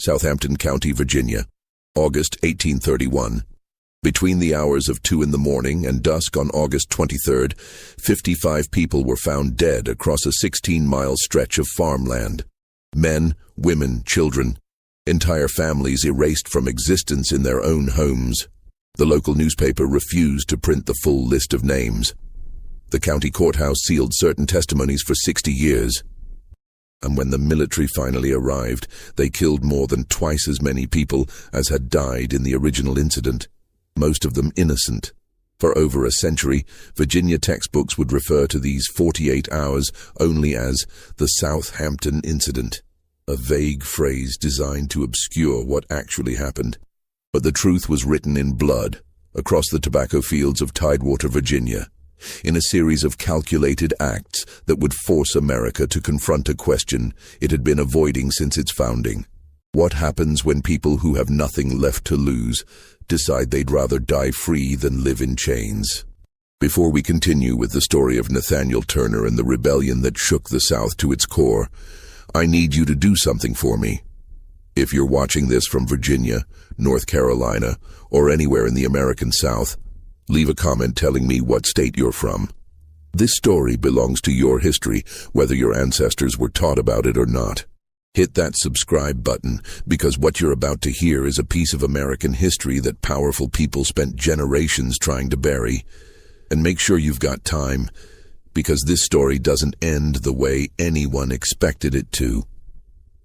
Southampton County, Virginia, August 1831. Between the hours of 2 in the morning and dusk on August 23rd, 55 people were found dead across a 16-mile stretch of farmland. Men, women, children, entire families erased from existence in their own homes. The local newspaper refused to print the full list of names. The county courthouse sealed certain testimonies for 60 years. And when the military finally arrived, they killed more than twice as many people as had died in the original incident, most of them innocent. For over a century, Virginia textbooks would refer to these 48 hours only as the Southampton incident, a vague phrase designed to obscure what actually happened. But the truth was written in blood across the tobacco fields of Tidewater, Virginia, in a series of calculated acts that would force America to confront a question it had been avoiding since its founding. What happens when people who have nothing left to lose decide they'd rather die free than live in chains? Before we continue with the story of Nathaniel Turner and the rebellion that shook the South to its core, I need you to do something for me. If you're watching this from Virginia, North Carolina, or anywhere in the American South, leave a comment telling me what state you're from. This story belongs to your history, whether your ancestors were taught about it or not. Hit that subscribe button, because what you're about to hear is a piece of American history that powerful people spent generations trying to bury. And make sure you've got time, because this story doesn't end the way anyone expected it to.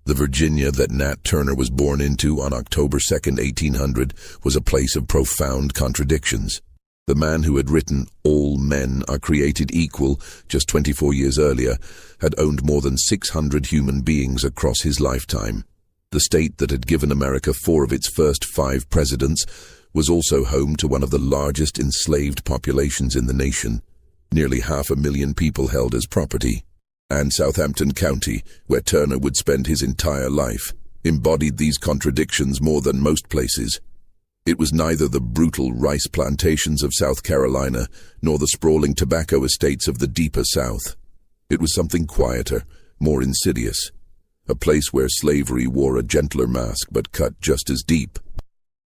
The Virginia that Nat Turner was born into on October 2nd, 1800, was a place of profound contradictions. The man who had written "All Men Are Created Equal" just 24 years earlier had owned more than 600 human beings across his lifetime. The state that had given America 4 of its first 5 presidents was also home to one of the largest enslaved populations in the nation, nearly 500,000 people held as property. And Southampton County, where Turner would spend his entire life, embodied these contradictions more than most places. It was neither the brutal rice plantations of South Carolina nor the sprawling tobacco estates of the deeper South. It was something quieter, more insidious, a place where slavery wore a gentler mask but cut just as deep.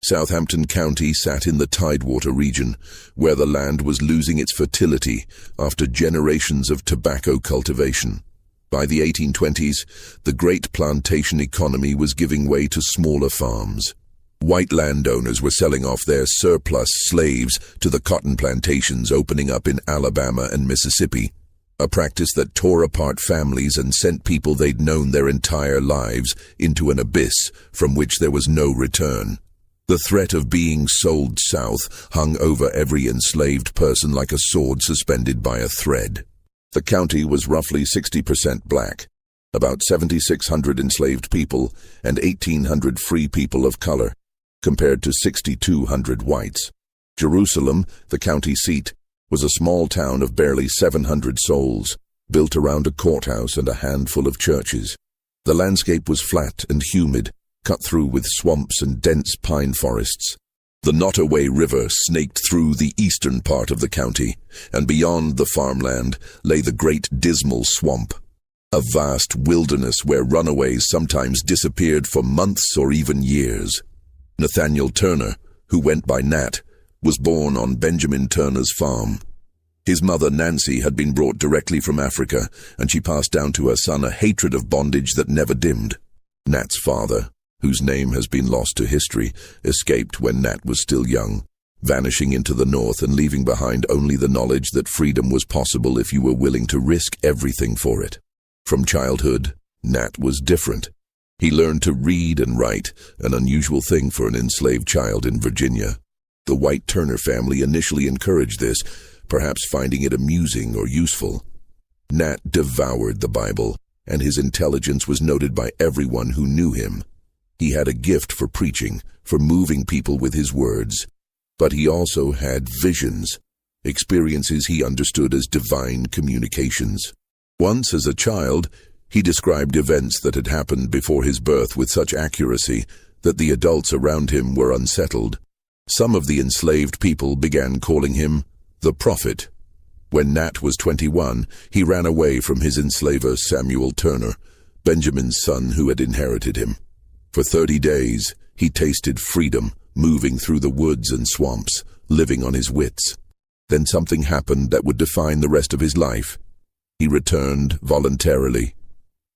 Southampton County sat in the Tidewater region, where the land was losing its fertility after generations of tobacco cultivation. By the 1820s, the great plantation economy was giving way to smaller farms. White landowners were selling off their surplus slaves to the cotton plantations opening up in Alabama and Mississippi, a practice that tore apart families and sent people they'd known their entire lives into an abyss from which there was no return. The threat of being sold south hung over every enslaved person like a sword suspended by a thread. The county was roughly 60% black, about 7,600 enslaved people and 1,800 free people of color, compared to 6,200 whites. Jerusalem, the county seat, was a small town of barely 700 souls, built around a courthouse and a handful of churches. The landscape was flat and humid, cut through with swamps and dense pine forests. The Nottoway River snaked through the eastern part of the county, and beyond the farmland lay the Great Dismal Swamp, a vast wilderness where runaways sometimes disappeared for months or even years. Nathaniel Turner, who went by Nat, was born on Benjamin Turner's farm. His mother, Nancy, had been brought directly from Africa, and she passed down to her son a hatred of bondage that never dimmed. Nat's father, whose name has been lost to history, escaped when Nat was still young, vanishing into the north and leaving behind only the knowledge that freedom was possible if you were willing to risk everything for it. From childhood, Nat was different. He learned to read and write, an unusual thing for an enslaved child in Virginia. The white Turner family initially encouraged this, perhaps finding it amusing or useful. Nat devoured the Bible, and his intelligence was noted by everyone who knew him. He had a gift for preaching, for moving people with his words. But he also had visions, experiences he understood as divine communications. Once, as a child, he described events that had happened before his birth with such accuracy that the adults around him were unsettled. Some of the enslaved people began calling him the Prophet. When Nat was 21, he ran away from his enslaver Samuel Turner, Benjamin's son who had inherited him. For 30 days, he tasted freedom, moving through the woods and swamps, living on his wits. Then something happened that would define the rest of his life. He returned voluntarily.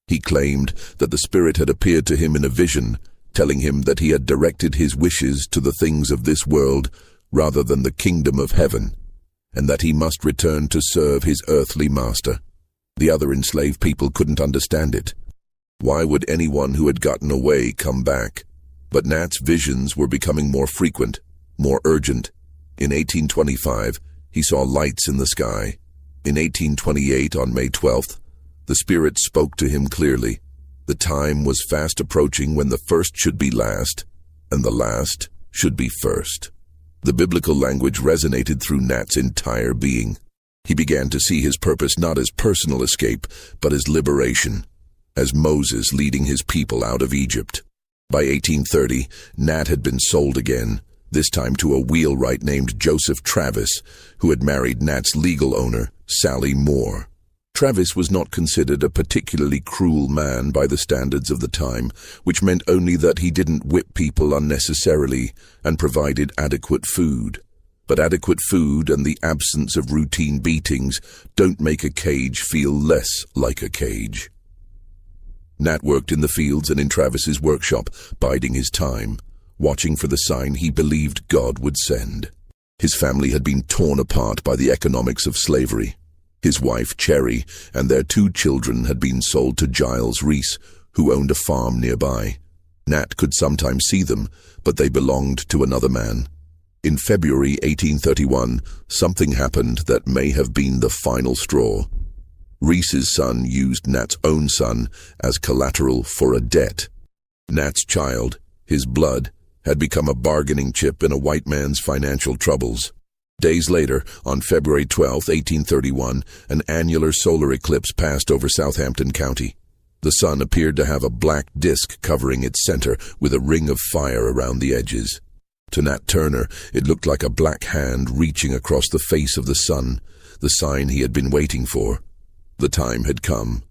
He claimed that the spirit had appeared to him in a vision, telling him that he had directed his wishes to the things of this world rather than the kingdom of heaven, and that he must return to serve his earthly master. The other enslaved people couldn't understand it. Why would anyone who had gotten away come back? But Nat's visions were becoming more frequent, more urgent. In 1825, he saw lights in the sky. In 1828, on May 12th, the spirit spoke to him clearly. The time was fast approaching when the first should be last, and the last should be first. The biblical language resonated through Nat's entire being. He began to see his purpose not as personal escape, but as liberation, as Moses leading his people out of Egypt. By 1830, Nat had been sold again, this time to a wheelwright named Joseph Travis, who had married Nat's legal owner, Sally Moore. Travis was not considered a particularly cruel man by the standards of the time, which meant only that he didn't whip people unnecessarily and provided adequate food. But adequate food and the absence of routine beatings don't make a cage feel less like a cage. Nat worked in the fields and in Travis's workshop, biding his time, watching for the sign he believed God would send. His family had been torn apart by the economics of slavery. His wife, Cherry, and their 2 children had been sold to Giles Reese, who owned a farm nearby. Nat could sometimes see them, but they belonged to another man. In February 1831, something happened that may have been the final straw. Reese's son used Nat's own son as collateral for a debt. Nat's child, his blood, had become a bargaining chip in a white man's financial troubles. Days later, on February 12, 1831, an annular solar eclipse passed over Southampton County. The sun appeared to have a black disk covering its center with a ring of fire around the edges. To Nat Turner, it looked like a black hand reaching across the face of the sun, the sign he had been waiting for. The time had come.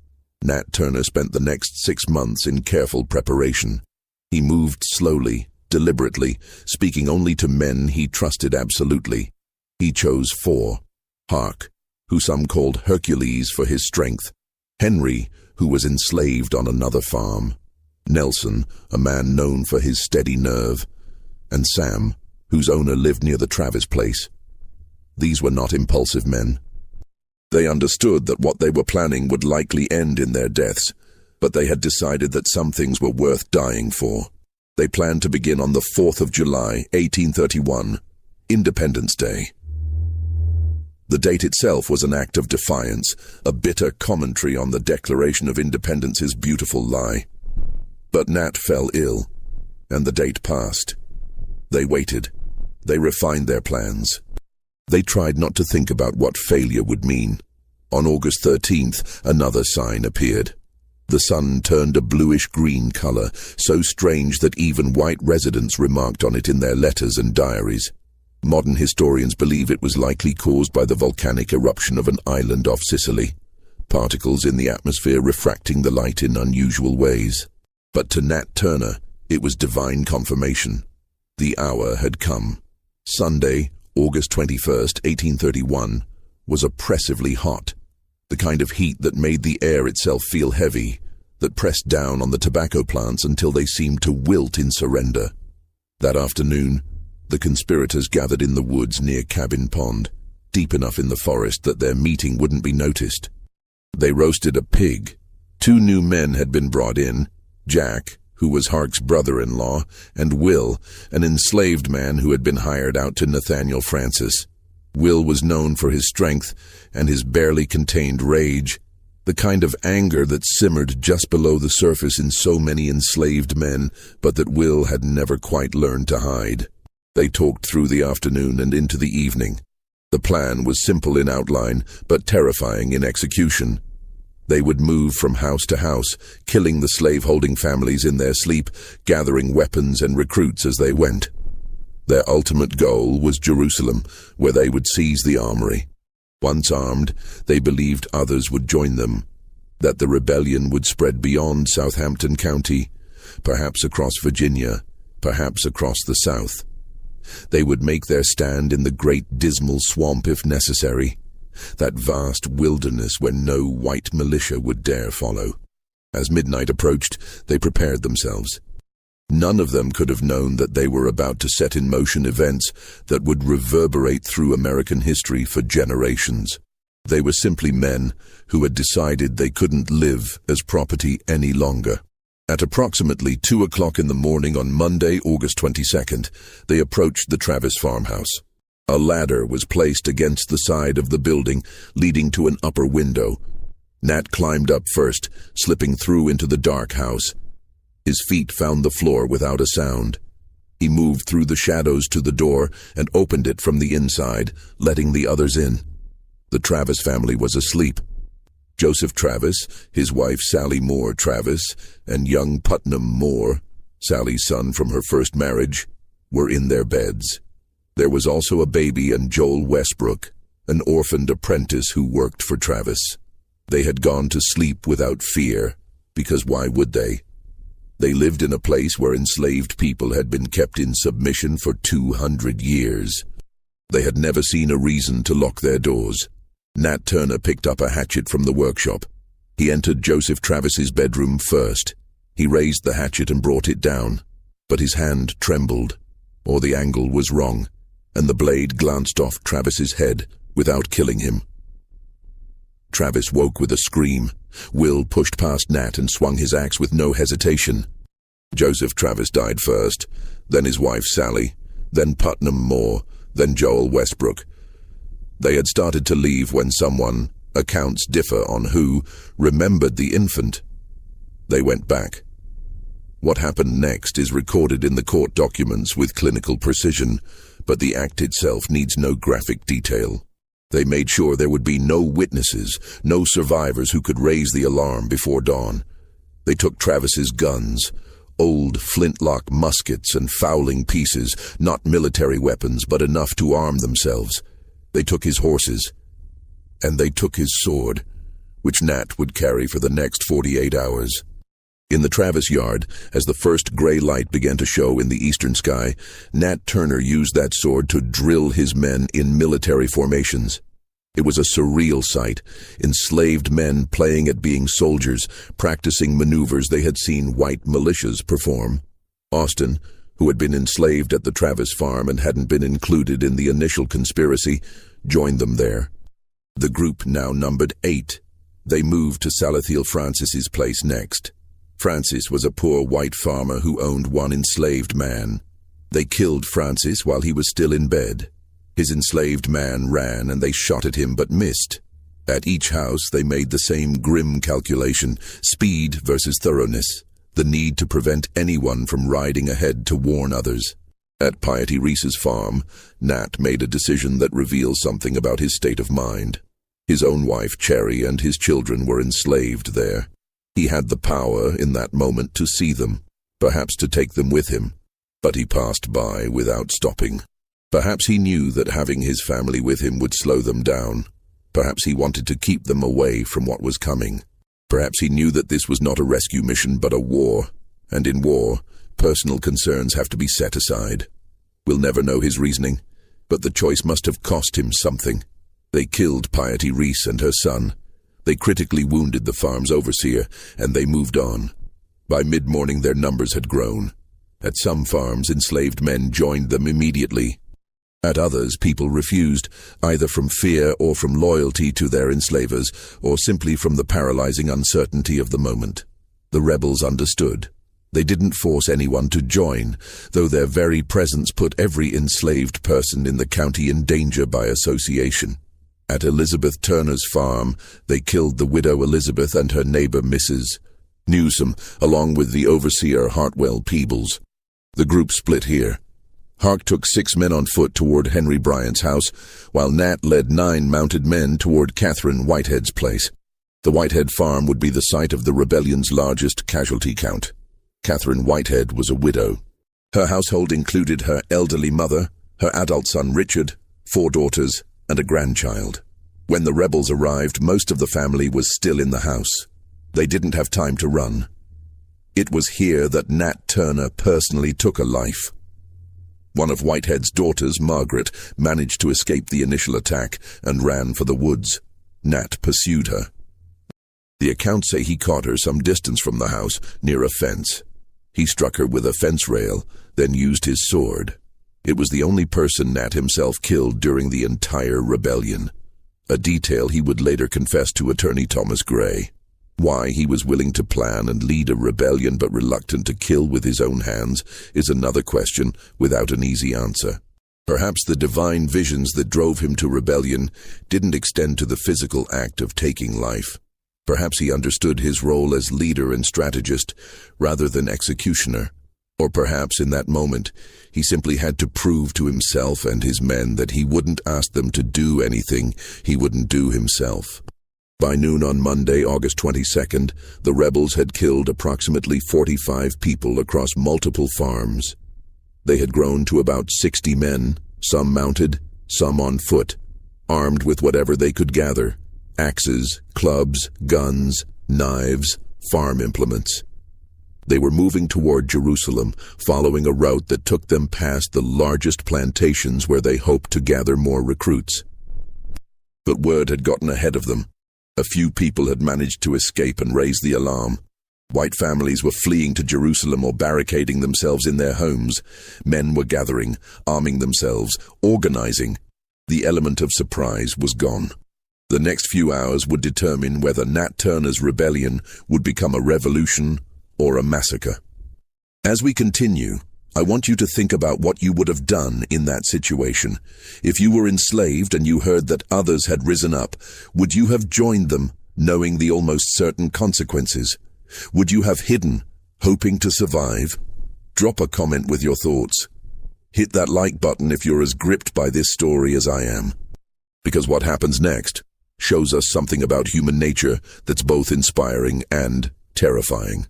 Nat Turner spent the next 6 months in careful preparation. He moved slowly, deliberately, speaking only to men he trusted absolutely. He chose 4. Hark, who some called Hercules for his strength. Henry, who was enslaved on another farm. Nelson, a man known for his steady nerve. And Sam, whose owner lived near the Travis place. These were not impulsive men. They understood that what they were planning would likely end in their deaths, but they had decided that some things were worth dying for. They planned to begin on the 4th of July, 1831, Independence Day. The date itself was an act of defiance, a bitter commentary on the Declaration of Independence's beautiful lie. But Nat fell ill, and the date passed. They waited. They refined their plans. They tried not to think about what failure would mean. On August 13th, another sign appeared. The sun turned a bluish-green color, so strange that even white residents remarked on it in their letters and diaries. Modern historians believe it was likely caused by the volcanic eruption of an island off Sicily, particles in the atmosphere refracting the light in unusual ways. But to Nat Turner, it was divine confirmation. The hour had come. Sunday, August 21st, 1831, was oppressively hot, the kind of heat that made the air itself feel heavy, that pressed down on the tobacco plants until they seemed to wilt in surrender. That afternoon, the conspirators gathered in the woods near Cabin Pond, deep enough in the forest that their meeting wouldn't be noticed. They roasted a pig. 2 new men had been brought in, Jack, who was Hark's brother-in-law, and Will, an enslaved man who had been hired out to Nathaniel Francis. Will was known for his strength and his barely contained rage, the kind of anger that simmered just below the surface in so many enslaved men, but that Will had never quite learned to hide. They talked through the afternoon and into the evening. The plan was simple in outline, but terrifying in execution. They would move from house to house, killing the slave-holding families in their sleep, gathering weapons and recruits as they went. Their ultimate goal was Jerusalem, where they would seize the armory. Once armed, they believed others would join them, that the rebellion would spread beyond Southampton County, perhaps across Virginia, perhaps across the South. They would make their stand in the great dismal swamp if necessary, that vast wilderness where no white militia would dare follow. As midnight approached, they prepared themselves. None of them could have known that they were about to set in motion events that would reverberate through American history for generations. They were simply men who had decided they couldn't live as property any longer. At approximately 2 o'clock in the morning on Monday, August 22nd, they approached the Travis farmhouse. A ladder was placed against the side of the building, leading to an upper window. Nat climbed up first, slipping through into the dark house. His feet found the floor without a sound. He moved through the shadows to the door and opened it from the inside, letting the others in. The Travis family was asleep. Joseph Travis, his wife Sally Moore Travis, and young Putnam Moore, Sally's son from her first marriage, were in their beds. There was also a baby and Joel Westbrook, an orphaned apprentice who worked for Travis. They had gone to sleep without fear, because why would they? They lived in a place where enslaved people had been kept in submission for 200 years. They had never seen a reason to lock their doors. Nat Turner picked up a hatchet from the workshop. He entered Joseph Travis's bedroom first. He raised the hatchet and brought it down, but his hand trembled, or the angle was wrong, and the blade glanced off Travis's head without killing him. Travis woke with a scream. Will pushed past Nat and swung his axe with no hesitation. Joseph Travis died first, then his wife Sally, then Putnam Moore, then Joel Westbrook. They had started to leave when someone, accounts differ on who, remembered the infant. They went back. What happened next is recorded in the court documents with clinical precision, but the act itself needs no graphic detail. They made sure there would be no witnesses, no survivors who could raise the alarm before dawn. They took Travis's guns, old flintlock muskets and fowling pieces, not military weapons, but enough to arm themselves. They took his horses, and they took his sword, which Nat would carry for the next 48 hours. In the Travis yard, as the first gray light began to show in the eastern sky, Nat Turner used that sword to drill his men in military formations. It was a surreal sight, enslaved men playing at being soldiers, practicing maneuvers they had seen white militias perform. Austin, who had been enslaved at the Travis farm and hadn't been included in the initial conspiracy, joined them there. The group now numbered 8. They moved to Salathiel Francis's place next. Francis was a poor white farmer who owned one enslaved man. They killed Francis while he was still in bed. His enslaved man ran and they shot at him but missed. At each house they made the same grim calculation, speed versus thoroughness, the need to prevent anyone from riding ahead to warn others. At Piety Reese's farm, Nat made a decision that reveals something about his state of mind. His own wife, Cherry, and his children were enslaved there. He had the power in that moment to see them, perhaps to take them with him, but he passed by without stopping. Perhaps he knew that having his family with him would slow them down. Perhaps he wanted to keep them away from what was coming. Perhaps he knew that this was not a rescue mission but a war, and in war, personal concerns have to be set aside. We'll never know his reasoning, but the choice must have cost him something. They killed Piety Reese and her son. They critically wounded the farm's overseer, and they moved on. By mid-morning their numbers had grown. At some farms, enslaved men joined them immediately. At others, people refused, either from fear or from loyalty to their enslavers, or simply from the paralyzing uncertainty of the moment. The rebels understood. They didn't force anyone to join, though their very presence put every enslaved person in the county in danger by association. At Elizabeth Turner's farm, they killed the widow Elizabeth and her neighbor Mrs. Newsom, along with the overseer Hartwell Peebles. The group split here. Hark took 6 men on foot toward Henry Bryant's house, while Nat led 9 mounted men toward Catherine Whitehead's place. The Whitehead farm would be the site of the rebellion's largest casualty count. Catherine Whitehead was a widow. Her household included her elderly mother, her adult son Richard, 4 daughters, and a grandchild. When the rebels arrived, most of the family was still in the house. They didn't have time to run. It was here that Nat Turner personally took a life. One of Whitehead's daughters, Margaret, managed to escape the initial attack and ran for the woods. Nat pursued her. The accounts say he caught her some distance from the house, near a fence. He struck her with a fence rail, then used his sword. It was the only person Nat himself killed during the entire rebellion, a detail he would later confess to attorney Thomas Gray. Why he was willing to plan and lead a rebellion but reluctant to kill with his own hands is another question without an easy answer. Perhaps the divine visions that drove him to rebellion didn't extend to the physical act of taking life. Perhaps he understood his role as leader and strategist rather than executioner. Or perhaps in that moment he simply had to prove to himself and his men that he wouldn't ask them to do anything he wouldn't do himself. By noon on Monday, August 22nd, the rebels had killed approximately 45 people across multiple farms. They had grown to about 60 men, some mounted, some on foot, armed with whatever they could gather: axes, clubs, guns, knives, farm implements. They were moving toward Jerusalem, following a route that took them past the largest plantations where they hoped to gather more recruits. But word had gotten ahead of them. A few people had managed to escape and raise the alarm. White families were fleeing to Jerusalem or barricading themselves in their homes. Men were gathering, arming themselves, organizing. The element of surprise was gone. The next few hours would determine whether Nat Turner's rebellion would become a revolution or a massacre. As we continue, I want you to think about what you would have done in that situation. If you were enslaved and you heard that others had risen up, would you have joined them, knowing the almost certain consequences? Would you have hidden, hoping to survive? Drop a comment with your thoughts. Hit that like button if you're as gripped by this story as I am. Because what happens next shows us something about human nature that's both inspiring and terrifying.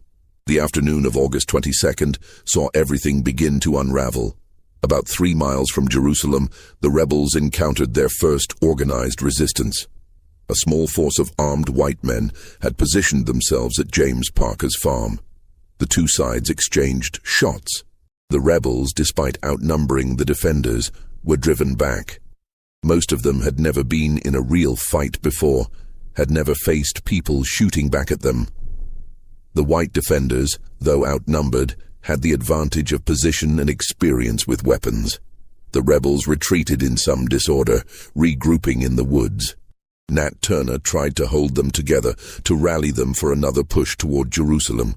The afternoon of August 22nd saw everything begin to unravel. About 3 miles from Jerusalem, the rebels encountered their first organized resistance. A small force of armed white men had positioned themselves at James Parker's farm. The two sides exchanged shots. The rebels, despite outnumbering the defenders, were driven back. Most of them had never been in a real fight before, had never faced people shooting back at them. The white defenders, though outnumbered, had the advantage of position and experience with weapons. The rebels retreated in some disorder, regrouping in the woods. Nat Turner tried to hold them together, to rally them for another push toward Jerusalem.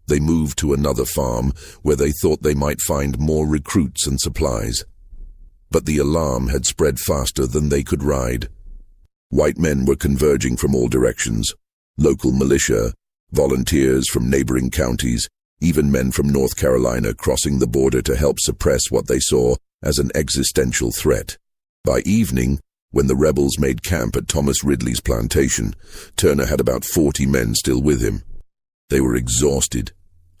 They moved to another farm, where they thought they might find more recruits and supplies. But the alarm had spread faster than they could ride. White men were converging from all directions: local militia, volunteers from neighboring counties, even men from North Carolina crossing the border to help suppress what they saw as an existential threat. By evening, when the rebels made camp at Thomas Ridley's plantation, Turner had about 40 men still with him. They were exhausted,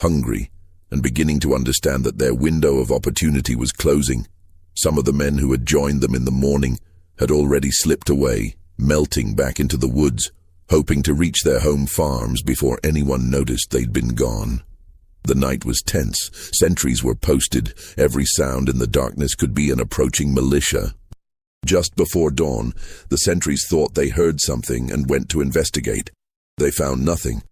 hungry, and beginning to understand that their window of opportunity was closing. Some of the men who had joined them in the morning had already slipped away, melting back into the woods, hoping to reach their home farms before anyone noticed they'd been gone. The night was tense. Sentries were posted. Every sound in the darkness could be an approaching militia. Just before dawn, the sentries thought they heard something and went to investigate. They found nothing,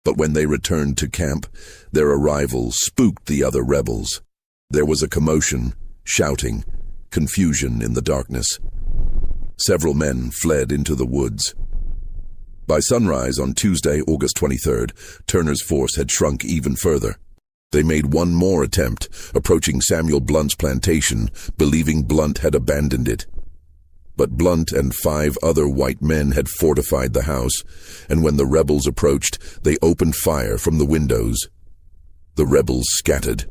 but when they returned to camp, their arrival spooked the other rebels. There was a commotion, shouting, confusion in the darkness. Several men fled into the woods. By sunrise on Tuesday, August 23rd, Turner's force had shrunk even further. They made one more attempt, approaching Samuel Blunt's plantation, believing Blunt had abandoned it. But Blunt and 5 other white men had fortified the house, and when the rebels approached, they opened fire from the windows. The rebels scattered.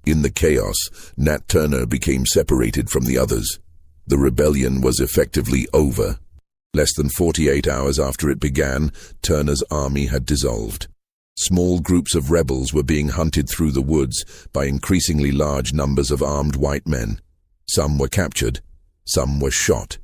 In the chaos, Nat Turner became separated from the others. The rebellion was effectively over. Less than 48 hours after it began, Turner's army had dissolved. Small groups of rebels were being hunted through the woods by increasingly large numbers of armed white men. Some were captured, some were shot.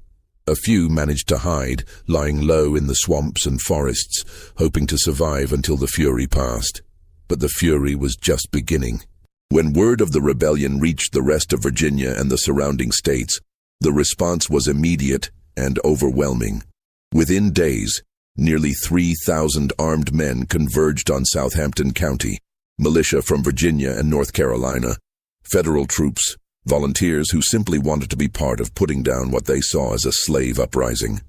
A few managed to hide, lying low in the swamps and forests, hoping to survive until the fury passed. But the fury was just beginning. When word of the rebellion reached the rest of Virginia and the surrounding states, the response was immediate and overwhelming. Within days, nearly 3,000 armed men converged on Southampton County, militia from Virginia and North Carolina, federal troops, volunteers who simply wanted to be part of putting down what they saw as a slave uprising.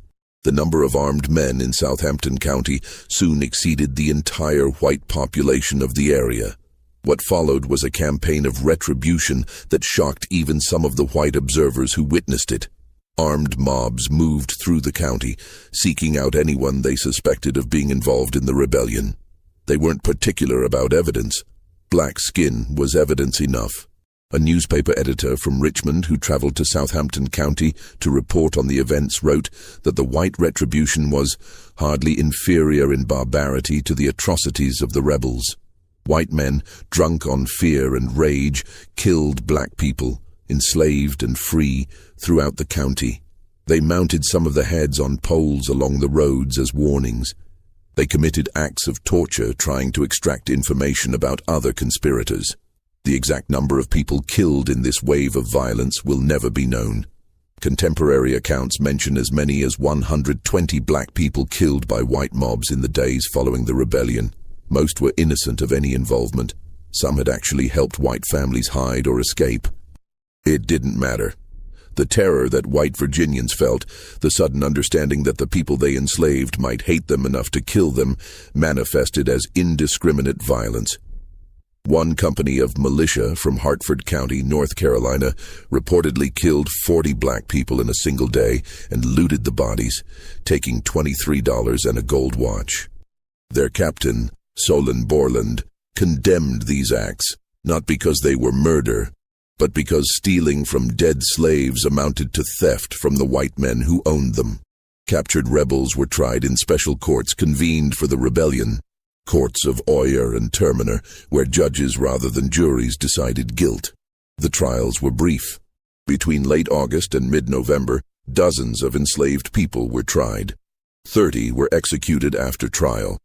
The number of armed men in Southampton County soon exceeded the entire white population of the area. What followed was a campaign of retribution that shocked even some of the white observers who witnessed it. Armed mobs moved through the county, seeking out anyone they suspected of being involved in the rebellion. They weren't particular about evidence. Black skin was evidence enough. A newspaper editor from Richmond who traveled to Southampton County to report on the events wrote that the white retribution was hardly inferior in barbarity to the atrocities of the rebels. White men, drunk on fear and rage, killed black people, enslaved and free, throughout the county. They mounted some of the heads on poles along the roads as warnings. They committed acts of torture trying to extract information about other conspirators. The exact number of people killed in this wave of violence will never be known. Contemporary accounts mention as many as 120 black people killed by white mobs in the days following the rebellion. Most were innocent of any involvement. Some had actually helped white families hide or escape. It didn't matter. The terror that white Virginians felt, the sudden understanding that the people they enslaved might hate them enough to kill them, manifested as indiscriminate violence. One company of militia from Hartford County, North Carolina, reportedly killed 40 black people in a single day and looted the bodies, taking $23 and a gold watch. Their captain, Solon Borland, condemned these acts, not because they were murder, but because stealing from dead slaves amounted to theft from the white men who owned them. Captured rebels were tried in special courts convened for the rebellion, courts of Oyer and Terminer, where judges rather than juries decided guilt. The trials were brief. Between late August and mid-November, dozens of enslaved people were tried. 30 were executed after trial.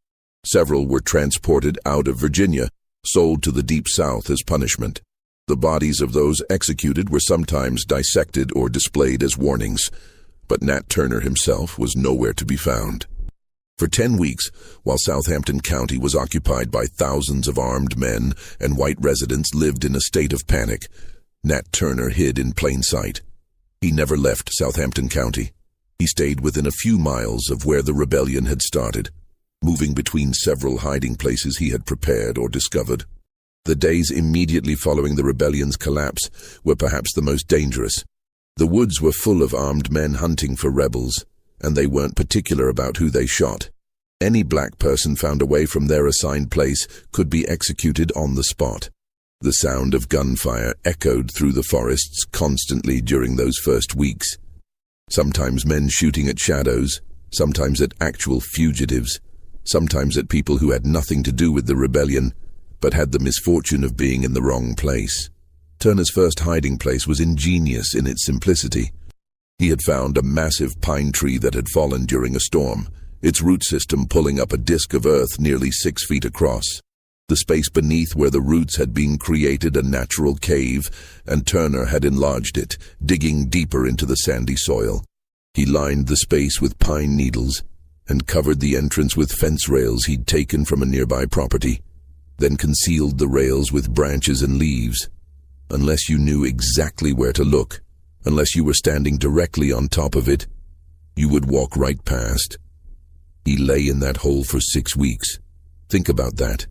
Several were transported out of Virginia, sold to the Deep South as punishment. The bodies of those executed were sometimes dissected or displayed as warnings, but Nat Turner himself was nowhere to be found. For 10 weeks, while Southampton County was occupied by thousands of armed men and white residents lived in a state of panic, Nat Turner hid in plain sight. He never left Southampton County. He stayed within a few miles of where the rebellion had started, moving between several hiding places he had prepared or discovered. The days immediately following the rebellion's collapse were perhaps the most dangerous. The woods were full of armed men hunting for rebels, and they weren't particular about who they shot. Any black person found away from their assigned place could be executed on the spot. The sound of gunfire echoed through the forests constantly during those first weeks. Sometimes men shooting at shadows, sometimes at actual fugitives, sometimes at people who had nothing to do with the rebellion, but had the misfortune of being in the wrong place. Turner's first hiding place was ingenious in its simplicity. He had found a massive pine tree that had fallen during a storm, its root system pulling up a disk of earth nearly 6 feet across. The space beneath where the roots had been created a natural cave, and Turner had enlarged it, digging deeper into the sandy soil. He lined the space with pine needles and covered the entrance with fence rails he'd taken from a nearby property, then concealed the rails with branches and leaves. Unless you knew exactly where to look, unless you were standing directly on top of it, you would walk right past. He lay in that hole for 6 weeks. Think about that.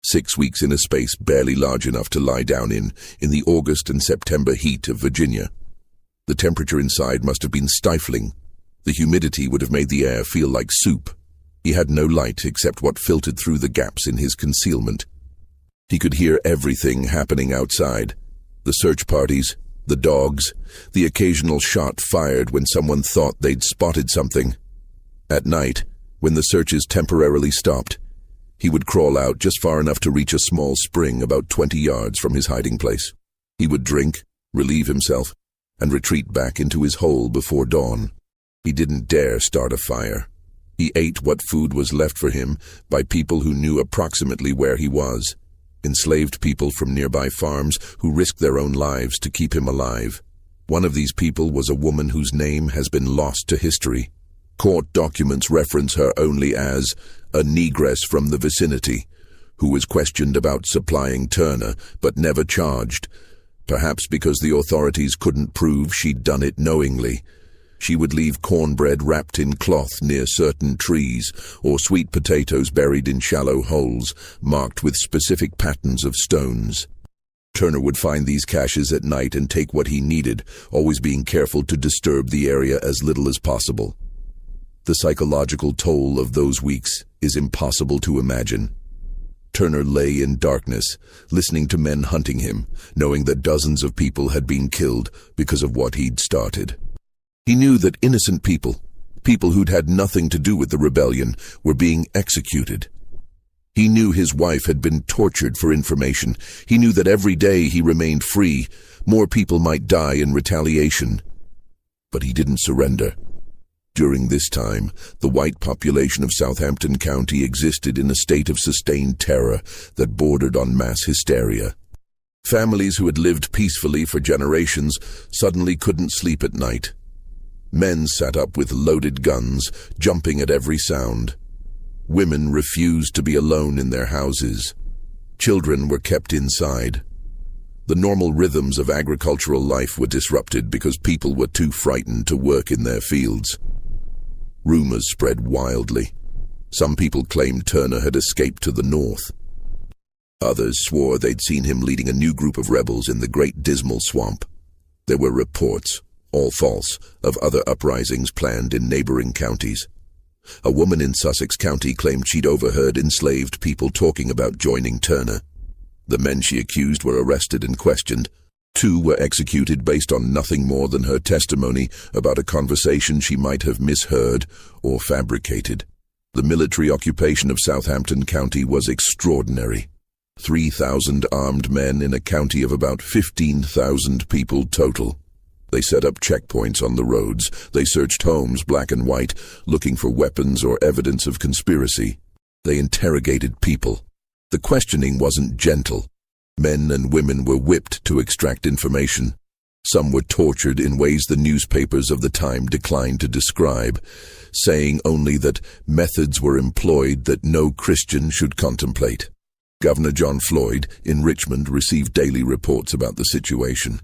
6 weeks in a space barely large enough to lie down in the August and September heat of Virginia. The temperature inside must have been stifling. The humidity would have made the air feel like soup. He had no light except what filtered through the gaps in his concealment. He could hear everything happening outside. The search parties, the dogs, the occasional shot fired when someone thought they'd spotted something. At night, when the searches temporarily stopped, he would crawl out just far enough to reach a small spring about 20 yards from his hiding place. He would drink, relieve himself, and retreat back into his hole before dawn. He didn't dare start a fire. He ate what food was left for him by people who knew approximately where he was, enslaved people from nearby farms who risked their own lives to keep him alive. One of these people was a woman whose name has been lost to history. Court documents reference her only as a negress from the vicinity, who was questioned about supplying Turner but never charged, perhaps because the authorities couldn't prove she'd done it knowingly. She would leave cornbread wrapped in cloth near certain trees, or sweet potatoes buried in shallow holes, marked with specific patterns of stones. Turner would find these caches at night and take what he needed, always being careful to disturb the area as little as possible. The psychological toll of those weeks is impossible to imagine. Turner lay in darkness, listening to men hunting him, knowing that dozens of people had been killed because of what he'd started. He knew that innocent people who'd had nothing to do with the rebellion, were being executed. He knew his wife had been tortured for information. He knew that every day he remained free, more people might die in retaliation. But he didn't surrender. During this time, the white population of Southampton County existed in a state of sustained terror that bordered on mass hysteria. Families who had lived peacefully for generations suddenly couldn't sleep at night. Men sat up with loaded guns, jumping at every sound. Women refused to be alone in their houses. Children were kept inside. The normal rhythms of agricultural life were disrupted because people were too frightened to work in their fields. Rumors spread wildly. Some people claimed Turner had escaped to the north. Others swore they'd seen him leading a new group of rebels in the Great Dismal Swamp. There were reports, all false, of other uprisings planned in neighboring counties. A woman in Sussex County claimed she'd overheard enslaved people talking about joining Turner. The men she accused were arrested and questioned. 2 were executed based on nothing more than her testimony about a conversation she might have misheard or fabricated. The military occupation of Southampton County was extraordinary. 3,000 armed men in a county of about 15,000 people total. They set up checkpoints on the roads. They searched homes, black and white, looking for weapons or evidence of conspiracy. They interrogated people. The questioning wasn't gentle. Men and women were whipped to extract information. Some were tortured in ways the newspapers of the time declined to describe, saying only that methods were employed that no Christian should contemplate. Governor John Floyd in Richmond received daily reports about the situation.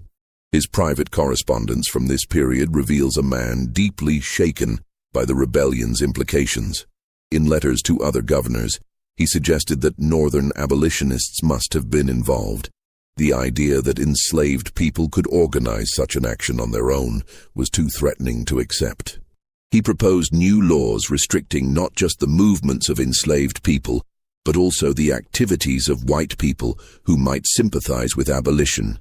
His private correspondence from this period reveals a man deeply shaken by the rebellion's implications. In letters to other governors, he suggested that northern abolitionists must have been involved. The idea that enslaved people could organize such an action on their own was too threatening to accept. He proposed new laws restricting not just the movements of enslaved people, but also the activities of white people who might sympathize with abolition.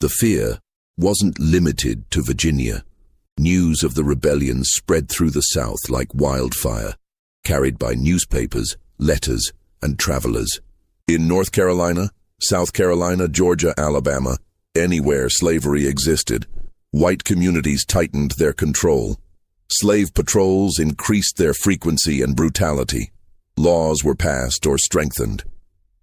The fear wasn't limited to Virginia. News of the rebellion spread through the South like wildfire, carried by newspapers, letters, and travelers. In North Carolina, South Carolina, Georgia, Alabama, anywhere slavery existed, white communities tightened their control. Slave patrols increased their frequency and brutality. Laws were passed or strengthened.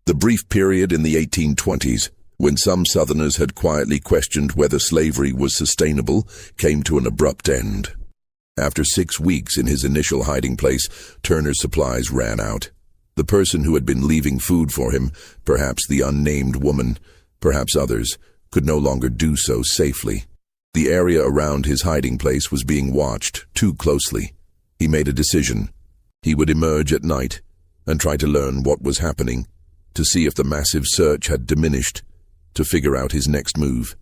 The brief period in the 1820s, when some Southerners had quietly questioned whether slavery was sustainable, came to an abrupt end. After 6 weeks in his initial hiding place, Turner's supplies ran out. The person who had been leaving food for him, perhaps the unnamed woman, perhaps others, could no longer do so safely. The area around his hiding place was being watched too closely. He made a decision. He would emerge at night and try to learn what was happening, to see if the massive search had diminished, to figure out his next move.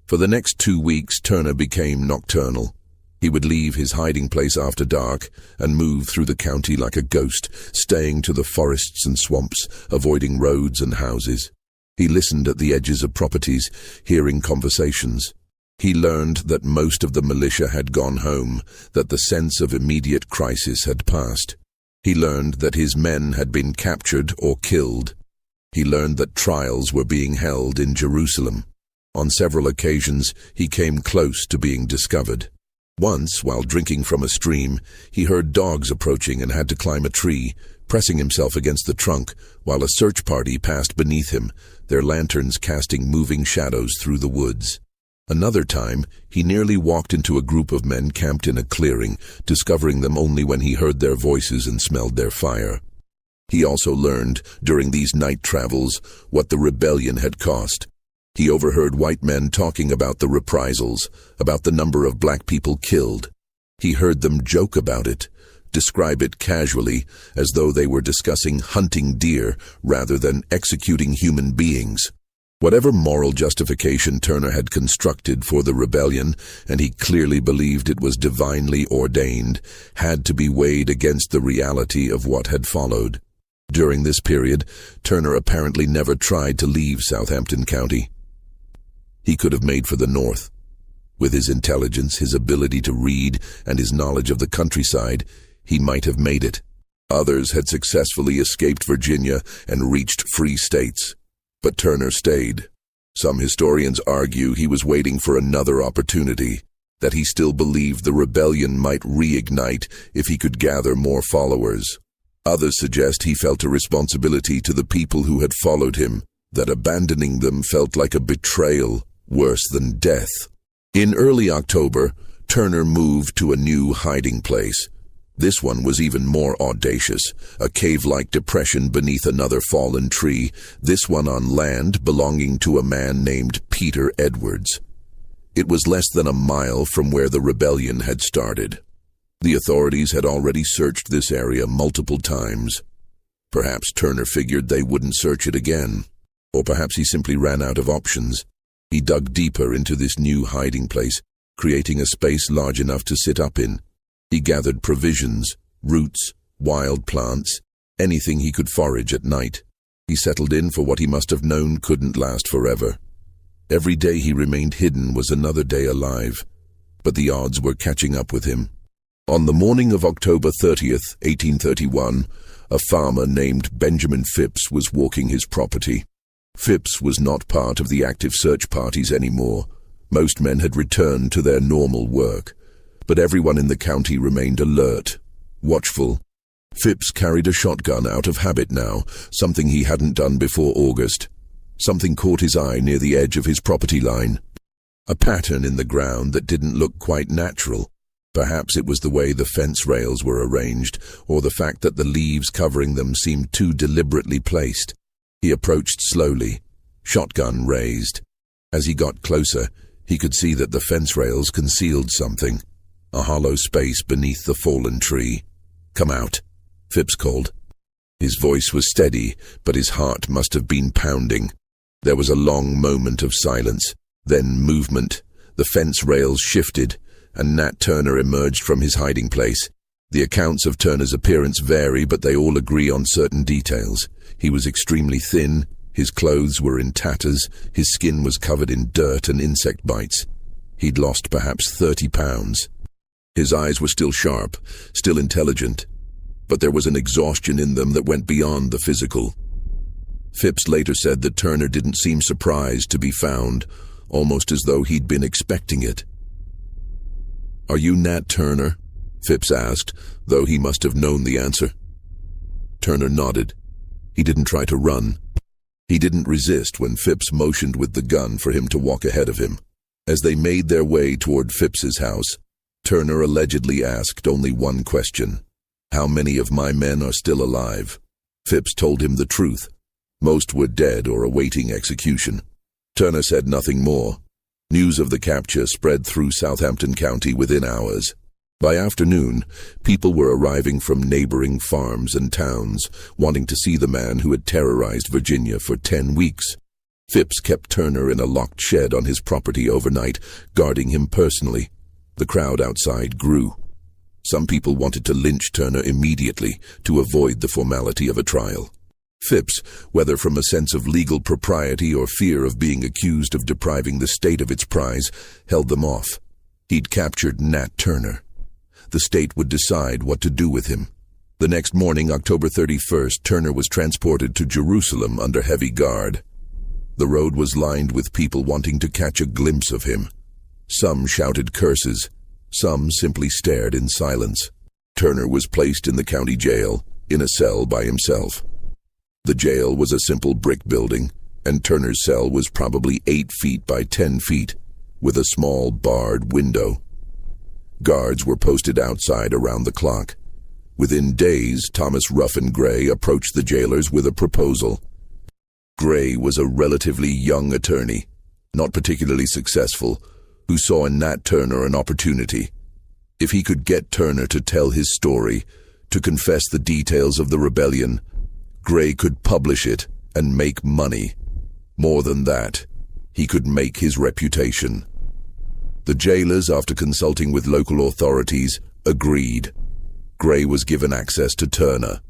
For the next 2 weeks, Turner became nocturnal. He would leave his hiding place after dark and move through the county like a ghost, staying to the forests and swamps, avoiding roads and houses. He listened at the edges of properties, hearing conversations. He learned that most of the militia had gone home, that the sense of immediate crisis had passed. He learned that his men had been captured or killed. He learned that trials were being held in Jerusalem. On several occasions, he came close to being discovered. Once, while drinking from a stream, he heard dogs approaching and had to climb a tree, pressing himself against the trunk while a search party passed beneath him, their lanterns casting moving shadows through the woods. Another time, he nearly walked into a group of men camped in a clearing, discovering them only when he heard their voices and smelled their fire. He also learned, during these night travels, what the rebellion had cost. He overheard white men talking about the reprisals, about the number of black people killed. He heard them joke about it, describe it casually, as though they were discussing hunting deer rather than executing human beings. Whatever moral justification Turner had constructed for the rebellion, and he clearly believed it was divinely ordained, had to be weighed against the reality of what had followed. During this period, Turner apparently never tried to leave Southampton County. He could have made for the north. With his intelligence, his ability to read, and his knowledge of the countryside, he might have made it. Others had successfully escaped Virginia and reached free states. But Turner stayed. Some historians argue he was waiting for another opportunity, that he still believed the rebellion might reignite if he could gather more followers. Others suggest he felt a responsibility to the people who had followed him, that abandoning them felt like a betrayal, worse than death. In early October, Turner moved to a new hiding place. This one was even more audacious, a cave-like depression beneath another fallen tree, this one on land belonging to a man named Peter Edwards. It was less than a mile from where the rebellion had started. The authorities had already searched this area multiple times. Perhaps Turner figured they wouldn't search it again, or perhaps he simply ran out of options. He dug deeper into this new hiding place, creating a space large enough to sit up in. He gathered provisions, roots, wild plants, anything he could forage at night. He settled in for what he must have known couldn't last forever. Every day he remained hidden was another day alive, but the odds were catching up with him. On the morning of October 30th, 1831, a farmer named Benjamin Phipps was walking his property. Phipps was not part of the active search parties anymore. Most men had returned to their normal work. But everyone in the county remained alert, watchful. Phipps carried a shotgun out of habit now, something he hadn't done before August. Something caught his eye near the edge of his property line. A pattern in the ground that didn't look quite natural. Perhaps it was the way the fence rails were arranged, or the fact that the leaves covering them seemed too deliberately placed. He approached slowly, shotgun raised. As he got closer, he could see that the fence rails concealed something. A hollow space beneath the fallen tree. "Come out," Phipps called. His voice was steady, but his heart must have been pounding. There was a long moment of silence, then movement. The fence rails shifted, and Nat Turner emerged from his hiding place. The accounts of Turner's appearance vary, but they all agree on certain details. He was extremely thin, his clothes were in tatters, his skin was covered in dirt and insect bites. He'd lost perhaps 30 pounds. His eyes were still sharp, still intelligent, but there was an exhaustion in them that went beyond the physical. Phipps later said that Turner didn't seem surprised to be found, almost as though he'd been expecting it. "Are you Nat Turner?" Phipps asked, though he must have known the answer. Turner nodded. He didn't try to run. He didn't resist when Phipps motioned with the gun for him to walk ahead of him. As they made their way toward Phipps's house, Turner allegedly asked only one question: "How many of my men are still alive?" Phipps told him the truth. Most were dead or awaiting execution. Turner said nothing more. News of the capture spread through Southampton County within hours. By afternoon, people were arriving from neighboring farms and towns, wanting to see the man who had terrorized Virginia for 10 weeks. Phipps kept Turner in a locked shed on his property overnight, guarding him personally. The crowd outside grew. Some people wanted to lynch Turner immediately to avoid the formality of a trial. Phipps, whether from a sense of legal propriety or fear of being accused of depriving the state of its prize, held them off. He'd captured Nat Turner. The state would decide what to do with him. The next morning, October 31st, Turner was transported to Jerusalem under heavy guard. The road was lined with people wanting to catch a glimpse of him. Some shouted curses. Some simply stared in silence. Turner was placed in the county jail, in a cell by himself. The jail was a simple brick building, and Turner's cell was probably 8 feet by 10 feet, with a small barred window. Guards were posted outside around the clock. Within days, Thomas Ruff and Gray approached the jailers with a proposal. Gray was a relatively young attorney, not particularly successful, who saw in Nat Turner an opportunity. If he could get Turner to tell his story, to confess the details of the rebellion, Gray could publish it and make money. More than that, he could make his reputation. The jailers, after consulting with local authorities, agreed. Gray was given access to Turner.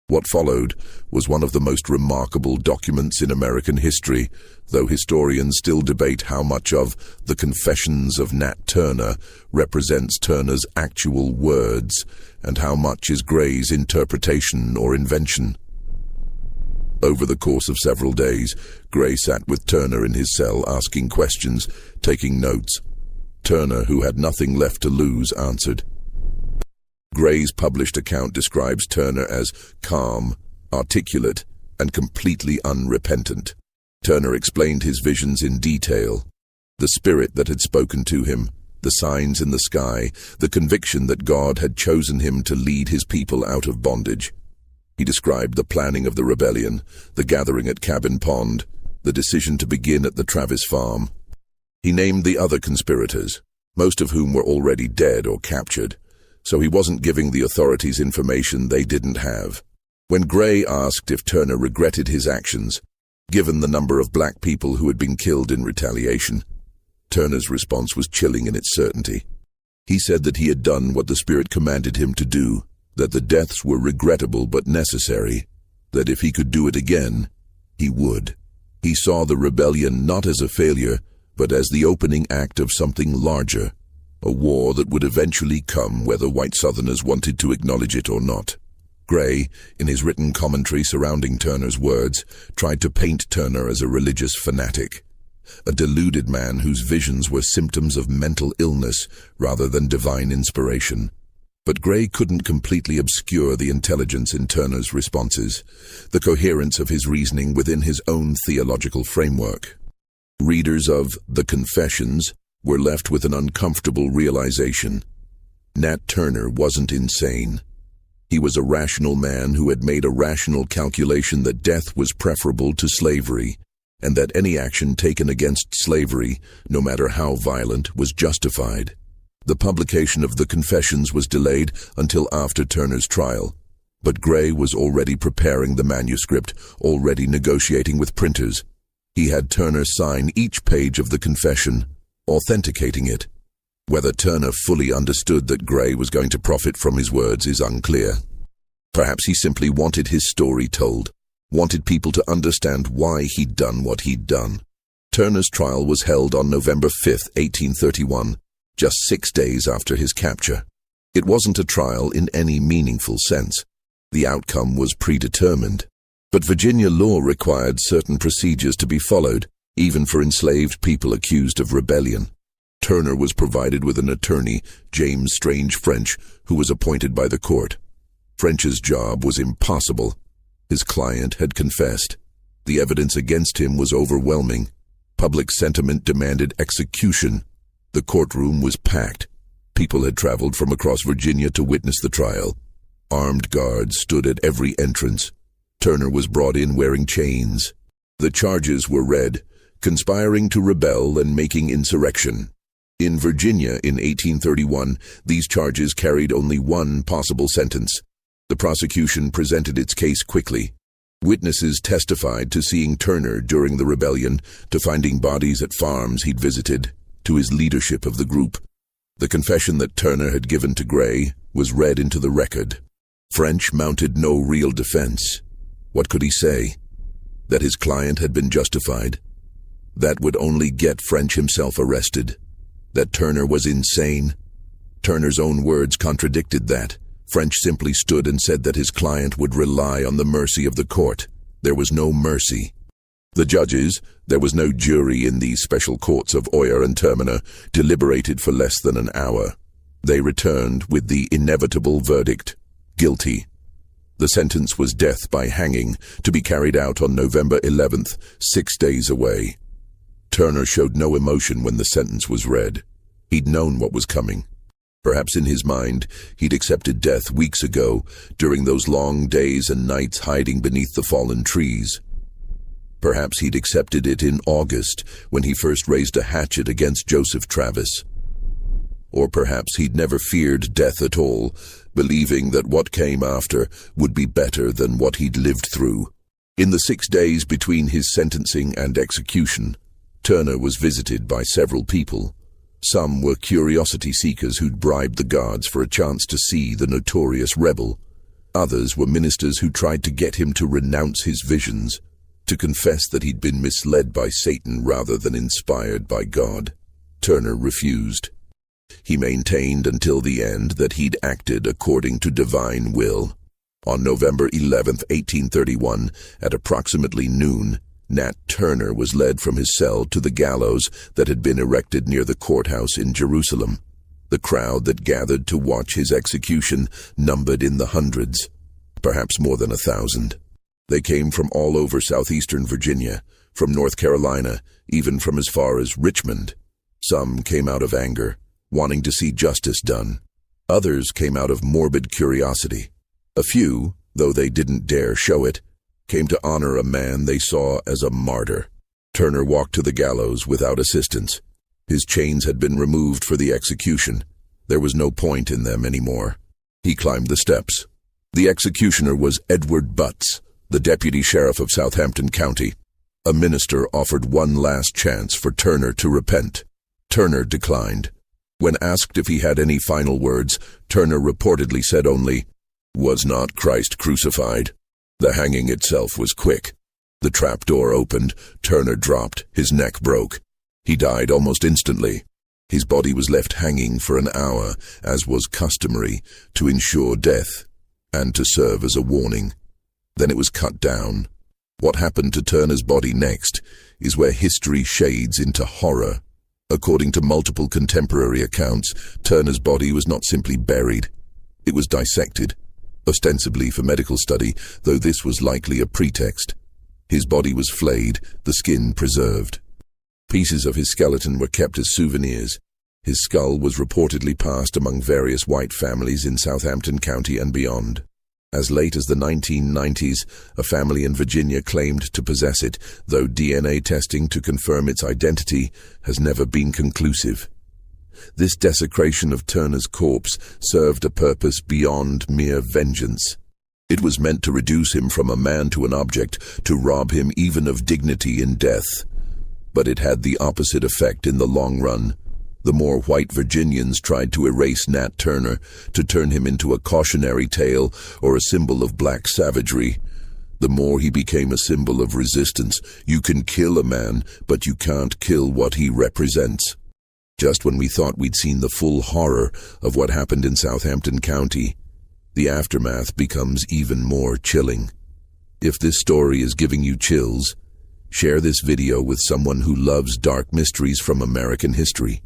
What followed was one of the most remarkable documents in American history, though historians still debate how much of the Confessions of Nat Turner represents Turner's actual words and how much is Gray's interpretation or invention. Over the course of several days, Gray sat with Turner in his cell asking questions, taking notes. Turner, who had nothing left to lose, answered. Gray's published account describes Turner as calm, articulate, and completely unrepentant. Turner explained his visions in detail. The spirit that had spoken to him, the signs in the sky, the conviction that God had chosen him to lead his people out of bondage. He described the planning of the rebellion, the gathering at Cabin Pond, the decision to begin at the Travis farm. He named the other conspirators, most of whom were already dead or captured, so he wasn't giving the authorities information they didn't have. When Gray asked if Turner regretted his actions, given the number of black people who had been killed in retaliation, Turner's response was chilling in its certainty. He said that he had done what the Spirit commanded him to do, that the deaths were regrettable but necessary, that if he could do it again, he would. He saw the rebellion not as a failure, but as the opening act of something larger, a war that would eventually come whether white Southerners wanted to acknowledge it or not. Gray, in his written commentary surrounding Turner's words, tried to paint Turner as a religious fanatic, a deluded man whose visions were symptoms of mental illness rather than divine inspiration. But Gray couldn't completely obscure the intelligence in Turner's responses, the coherence of his reasoning within his own theological framework. Readers of The Confessions were left with an uncomfortable realization. Nat Turner wasn't insane. He was a rational man who had made a rational calculation that death was preferable to slavery, and that any action taken against slavery, no matter how violent, was justified. The publication of The Confessions was delayed until after Turner's trial, but Gray was already preparing the manuscript, already negotiating with printers. He had Turner sign each page of the confession, authenticating it. Whether Turner fully understood that Gray was going to profit from his words is unclear. Perhaps he simply wanted his story told, wanted people to understand why he'd done what he'd done. Turner's trial was held on November 5, 1831, just 6 days after his capture. It wasn't a trial in any meaningful sense. The outcome was predetermined. But Virginia law required certain procedures to be followed, even for enslaved people accused of rebellion. Turner was provided with an attorney, James Strange French, who was appointed by the court. French's job was impossible. His client had confessed. The evidence against him was overwhelming. Public sentiment demanded execution. The courtroom was packed. People had traveled from across Virginia to witness the trial. Armed guards stood at every entrance. Turner was brought in wearing chains. The charges were read: conspiring to rebel and making insurrection. In Virginia in 1831, these charges carried only one possible sentence. The prosecution presented its case quickly. Witnesses testified to seeing Turner during the rebellion, to finding bodies at farms he'd visited, to his leadership of the group. The confession that Turner had given to Gray was read into the record. French mounted no real defense. What could he say? That his client had been justified? That would only get French himself arrested. That Turner was insane? Turner's own words contradicted that. French simply stood and said that his client would rely on the mercy of the court. There was no mercy. The judges, there was no jury in these special courts of Oyer and Terminer, deliberated for less than an hour. They returned with the inevitable verdict: guilty. The sentence was death by hanging, to be carried out on November 11th, 6 days away. Turner showed no emotion when the sentence was read. He'd known what was coming. Perhaps in his mind, he'd accepted death weeks ago, during those long days and nights hiding beneath the fallen trees. Perhaps he'd accepted it in August, when he first raised a hatchet against Joseph Travis. Or perhaps he'd never feared death at all, believing that what came after would be better than what he'd lived through. In the 6 days between his sentencing and execution, Turner was visited by several people. Some were curiosity seekers who'd bribed the guards for a chance to see the notorious rebel. Others were ministers who tried to get him to renounce his visions, to confess that he'd been misled by Satan rather than inspired by God. Turner refused. He maintained until the end that he'd acted according to divine will. On November 11, 1831, at approximately noon, Nat Turner was led from his cell to the gallows that had been erected near the courthouse in Jerusalem. The crowd that gathered to watch his execution numbered in the hundreds, perhaps more than 1,000. They came from all over southeastern Virginia, from North Carolina, even from as far as Richmond. Some came out of anger, wanting to see justice done. Others came out of morbid curiosity. A few, though they didn't dare show it, came to honor a man they saw as a martyr. Turner walked to the gallows without assistance. His chains had been removed for the execution. There was no point in them anymore. He climbed the steps. The executioner was Edward Butts, the deputy sheriff of Southampton County. A minister offered one last chance for Turner to repent. Turner declined. When asked if he had any final words, Turner reportedly said only, "Was not Christ crucified?" The hanging itself was quick. The trapdoor opened, Turner dropped, his neck broke. He died almost instantly. His body was left hanging for an hour, as was customary, to ensure death, and to serve as a warning. Then it was cut down. What happened to Turner's body next is where history shades into horror. According to multiple contemporary accounts, Turner's body was not simply buried. It was dissected, ostensibly for medical study, though this was likely a pretext. His body was flayed, the skin preserved. Pieces of his skeleton were kept as souvenirs. His skull was reportedly passed among various white families in Southampton County and beyond. As late as the 1990s, a family in Virginia claimed to possess it, though DNA testing to confirm its identity has never been conclusive. This desecration of Turner's corpse served a purpose beyond mere vengeance. It was meant to reduce him from a man to an object, to rob him even of dignity in death. But it had the opposite effect in the long run. The more white Virginians tried to erase Nat Turner, to turn him into a cautionary tale or a symbol of black savagery, the more he became a symbol of resistance. You can kill a man, but you can't kill what he represents. Just when we thought we'd seen the full horror of what happened in Southampton County, the aftermath becomes even more chilling. If this story is giving you chills, share this video with someone who loves dark mysteries from American history.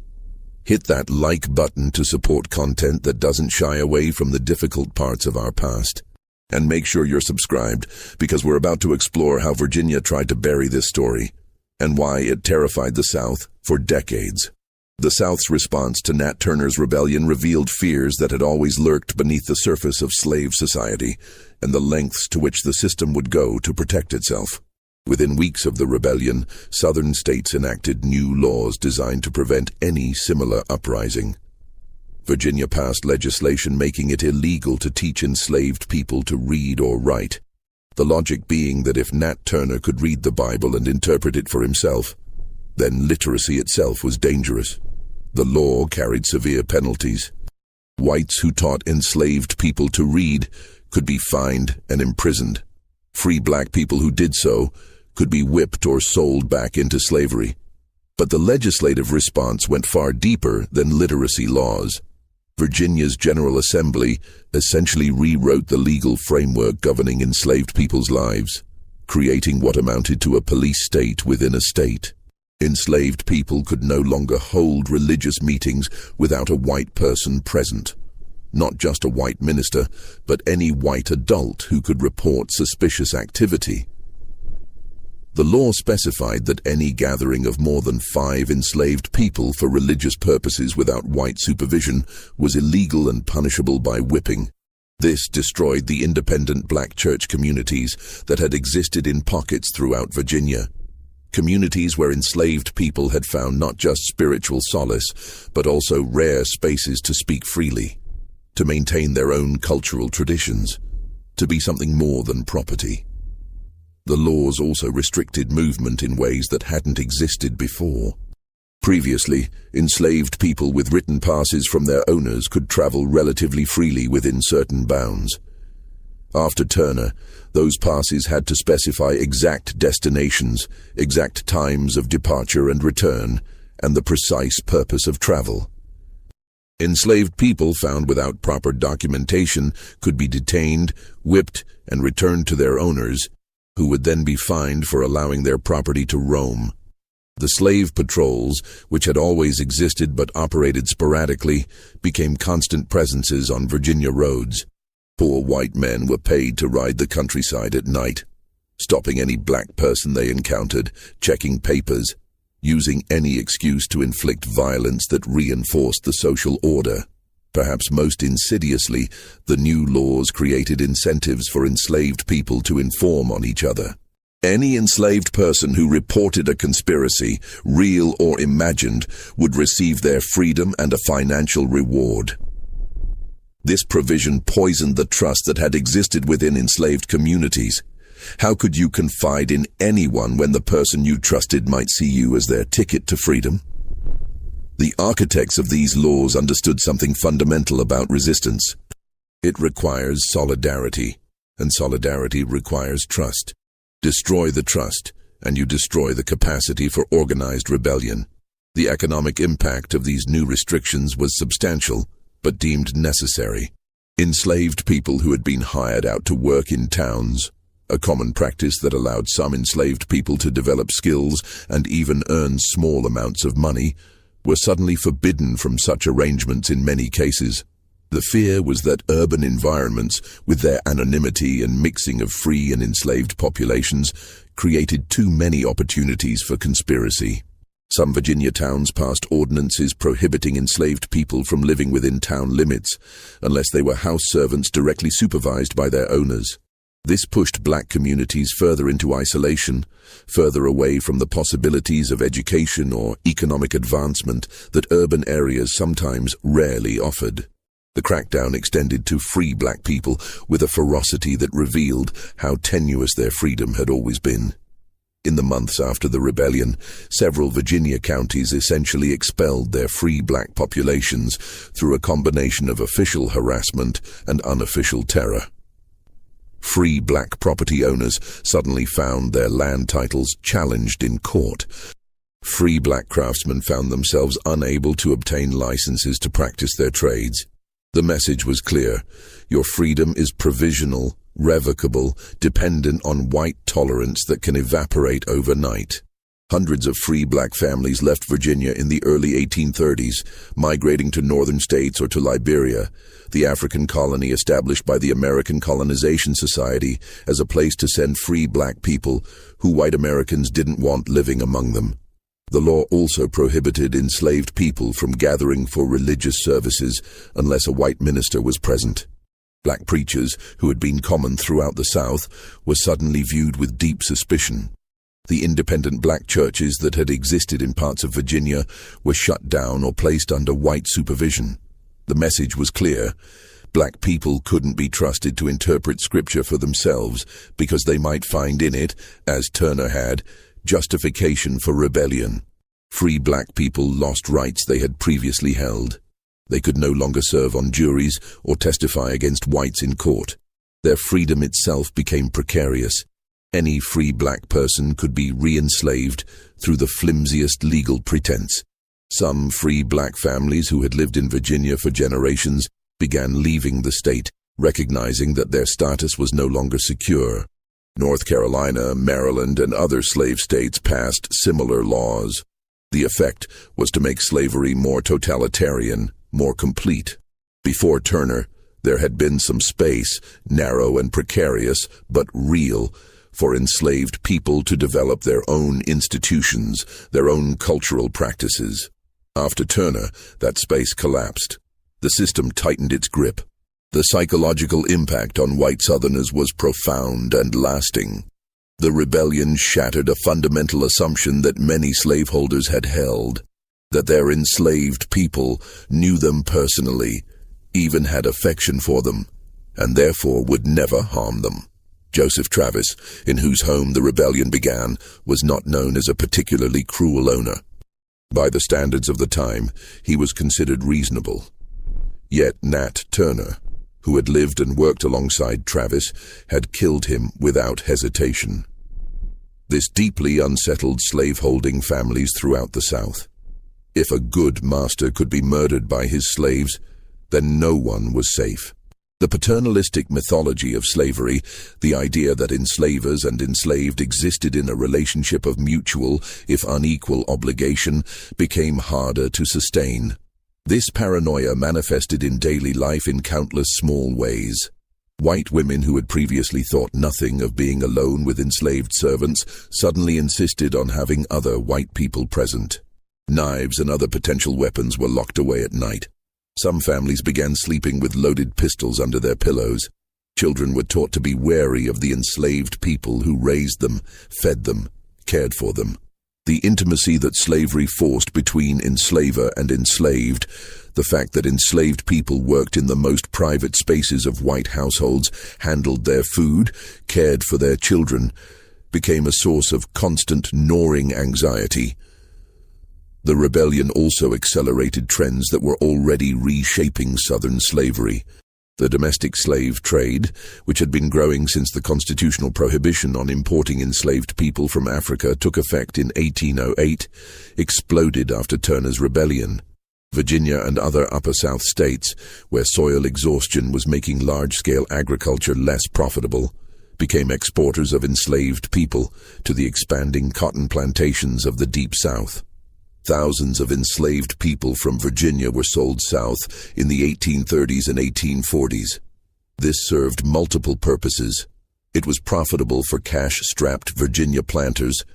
Hit that like button to support content that doesn't shy away from the difficult parts of our past. And make sure you're subscribed, because we're about to explore how Virginia tried to bury this story, and why it terrified the South for decades. The South's response to Nat Turner's rebellion revealed fears that had always lurked beneath the surface of slave society, and the lengths to which the system would go to protect itself. Within weeks of the rebellion, southern states enacted new laws designed to prevent any similar uprising. Virginia passed legislation making it illegal to teach enslaved people to read or write, the logic being that if Nat Turner could read the Bible and interpret it for himself, then literacy itself was dangerous. The law carried severe penalties. Whites who taught enslaved people to read could be fined and imprisoned. Free black people who did so could be whipped or sold back into slavery. But the legislative response went far deeper than literacy laws. Virginia's General Assembly essentially rewrote the legal framework governing enslaved people's lives, creating what amounted to a police state within a state. Enslaved people could no longer hold religious meetings without a white person present. Not just a white minister, but any white adult who could report suspicious activity. The law specified that any gathering of more than 5 enslaved people for religious purposes without white supervision was illegal and punishable by whipping. This destroyed the independent black church communities that had existed in pockets throughout Virginia. Communities where enslaved people had found not just spiritual solace, but also rare spaces to speak freely, to maintain their own cultural traditions, to be something more than property. The laws also restricted movement in ways that hadn't existed before. Previously, enslaved people with written passes from their owners could travel relatively freely within certain bounds. After Turner, those passes had to specify exact destinations, exact times of departure and return, and the precise purpose of travel. Enslaved people found without proper documentation could be detained, whipped, and returned to their owners, who would then be fined for allowing their property to roam. The slave patrols, which had always existed but operated sporadically, became constant presences on Virginia roads. Poor white men were paid to ride the countryside at night, stopping any black person they encountered, checking papers, using any excuse to inflict violence that reinforced the social order. Perhaps most insidiously, the new laws created incentives for enslaved people to inform on each other. Any enslaved person who reported a conspiracy, real or imagined, would receive their freedom and a financial reward. This provision poisoned the trust that had existed within enslaved communities. How could you confide in anyone when the person you trusted might see you as their ticket to freedom? The architects of these laws understood something fundamental about resistance. It requires solidarity, and solidarity requires trust. Destroy the trust, and you destroy the capacity for organized rebellion. The economic impact of these new restrictions was substantial, but deemed necessary. Enslaved people who had been hired out to work in towns, a common practice that allowed some enslaved people to develop skills and even earn small amounts of money, were suddenly forbidden from such arrangements in many cases. The fear was that urban environments, with their anonymity and mixing of free and enslaved populations, created too many opportunities for conspiracy. Some Virginia towns passed ordinances prohibiting enslaved people from living within town limits, unless they were house servants directly supervised by their owners. This pushed black communities further into isolation, further away from the possibilities of education or economic advancement that urban areas sometimes rarely offered. The crackdown extended to free black people with a ferocity that revealed how tenuous their freedom had always been. In the months after the rebellion, several Virginia counties essentially expelled their free black populations through a combination of official harassment and unofficial terror. Free black property owners suddenly found their land titles challenged in court. Free black craftsmen found themselves unable to obtain licenses to practice their trades. The message was clear: your freedom is provisional, revocable, dependent on white tolerance that can evaporate overnight. Hundreds of free black families left Virginia in the early 1830s, migrating to northern states or to Liberia, the African colony established by the American Colonization Society as a place to send free black people who white Americans didn't want living among them. The law also prohibited enslaved people from gathering for religious services unless a white minister was present. Black preachers, who had been common throughout the South, were suddenly viewed with deep suspicion. The independent black churches that had existed in parts of Virginia were shut down or placed under white supervision. The message was clear: black people couldn't be trusted to interpret scripture for themselves because they might find in it, as Turner had, justification for rebellion. Free black people lost rights they had previously held. They could no longer serve on juries or testify against whites in court. Their freedom itself became precarious. Any free black person could be re-enslaved through the flimsiest legal pretense. Some free black families who had lived in Virginia for generations began leaving the state, recognizing that their status was no longer secure. North Carolina, Maryland, and other slave states passed similar laws. The effect was to make slavery more totalitarian, more complete. Before Turner, there had been some space, narrow and precarious, but real, for enslaved people to develop their own institutions, their own cultural practices. After Turner, that space collapsed. The system tightened its grip. The psychological impact on white Southerners was profound and lasting. The rebellion shattered a fundamental assumption that many slaveholders had held, that their enslaved people knew them personally, even had affection for them, and therefore would never harm them. Joseph Travis, in whose home the rebellion began, was not known as a particularly cruel owner. By the standards of the time, he was considered reasonable. Yet Nat Turner, who had lived and worked alongside Travis, had killed him without hesitation. This deeply unsettled slaveholding families throughout the South. If a good master could be murdered by his slaves, then no one was safe. The paternalistic mythology of slavery, the idea that enslavers and enslaved existed in a relationship of mutual, if unequal, obligation, became harder to sustain. This paranoia manifested in daily life in countless small ways. White women who had previously thought nothing of being alone with enslaved servants suddenly insisted on having other white people present. Knives and other potential weapons were locked away at night. Some families began sleeping with loaded pistols under their pillows. Children were taught to be wary of the enslaved people who raised them, fed them, cared for them. The intimacy that slavery forced between enslaver and enslaved, the fact that enslaved people worked in the most private spaces of white households, handled their food, cared for their children, became a source of constant gnawing anxiety. The rebellion also accelerated trends that were already reshaping Southern slavery. The domestic slave trade, which had been growing since the constitutional prohibition on importing enslaved people from Africa took effect in 1808, exploded after Turner's rebellion. Virginia and other Upper South states, where soil exhaustion was making large-scale agriculture less profitable, became exporters of enslaved people to the expanding cotton plantations of the Deep South. Thousands of enslaved people from Virginia were sold south in the 1830s and 1840s. This served multiple purposes. It was profitable for cash-strapped Virginia planters.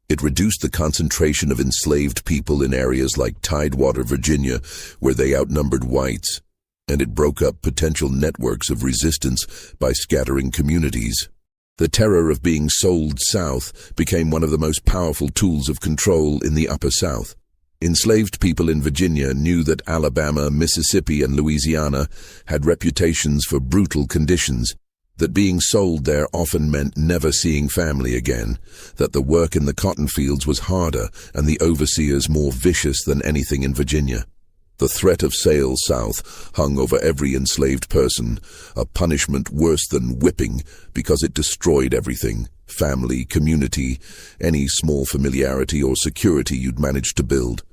It reduced the concentration of enslaved people in areas like Tidewater, Virginia, where they outnumbered whites. And it broke up potential networks of resistance by scattering communities. The terror of being sold south became one of the most powerful tools of control in the Upper South. Enslaved people in Virginia knew that Alabama, Mississippi, and Louisiana had reputations for brutal conditions, that being sold there often meant never seeing family again, that the work in the cotton fields was harder and the overseers more vicious than anything in Virginia. The threat of sale south hung over every enslaved person, a punishment worse than whipping because it destroyed everything, family, community, any small familiarity or security you'd managed to build.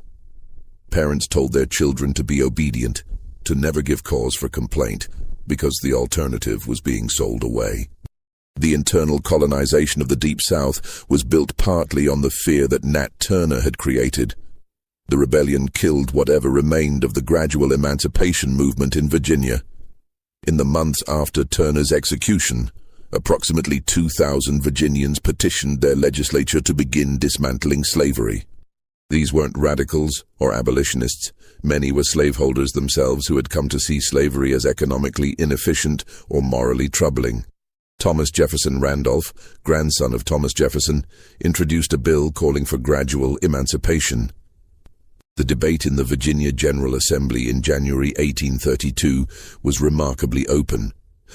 Parents told their children to be obedient, to never give cause for complaint, because the alternative was being sold away. The internal colonization of the Deep South was built partly on the fear that Nat Turner had created. The rebellion killed whatever remained of the gradual emancipation movement in Virginia. In the months after Turner's execution, approximately 2,000 Virginians petitioned their legislature to begin dismantling slavery. These weren't radicals or abolitionists. Many were slaveholders themselves who had come to see slavery as economically inefficient or morally troubling. Thomas Jefferson Randolph, grandson of Thomas Jefferson, introduced a bill calling for gradual emancipation. The debate in the Virginia General Assembly in January 1832 was remarkably open,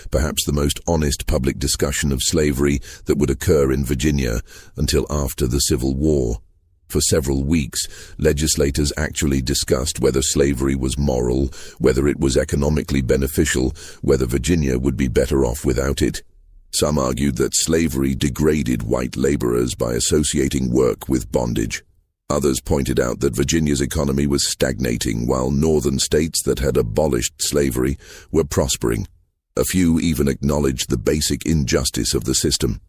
perhaps the most honest public discussion of slavery that would occur in Virginia until after the Civil War. For several weeks, legislators actually discussed whether slavery was moral, whether it was economically beneficial, whether Virginia would be better off without it. Some argued that slavery degraded white laborers by associating work with bondage. Others pointed out that Virginia's economy was stagnating while northern states that had abolished slavery were prospering. A few even acknowledged the basic injustice of the system.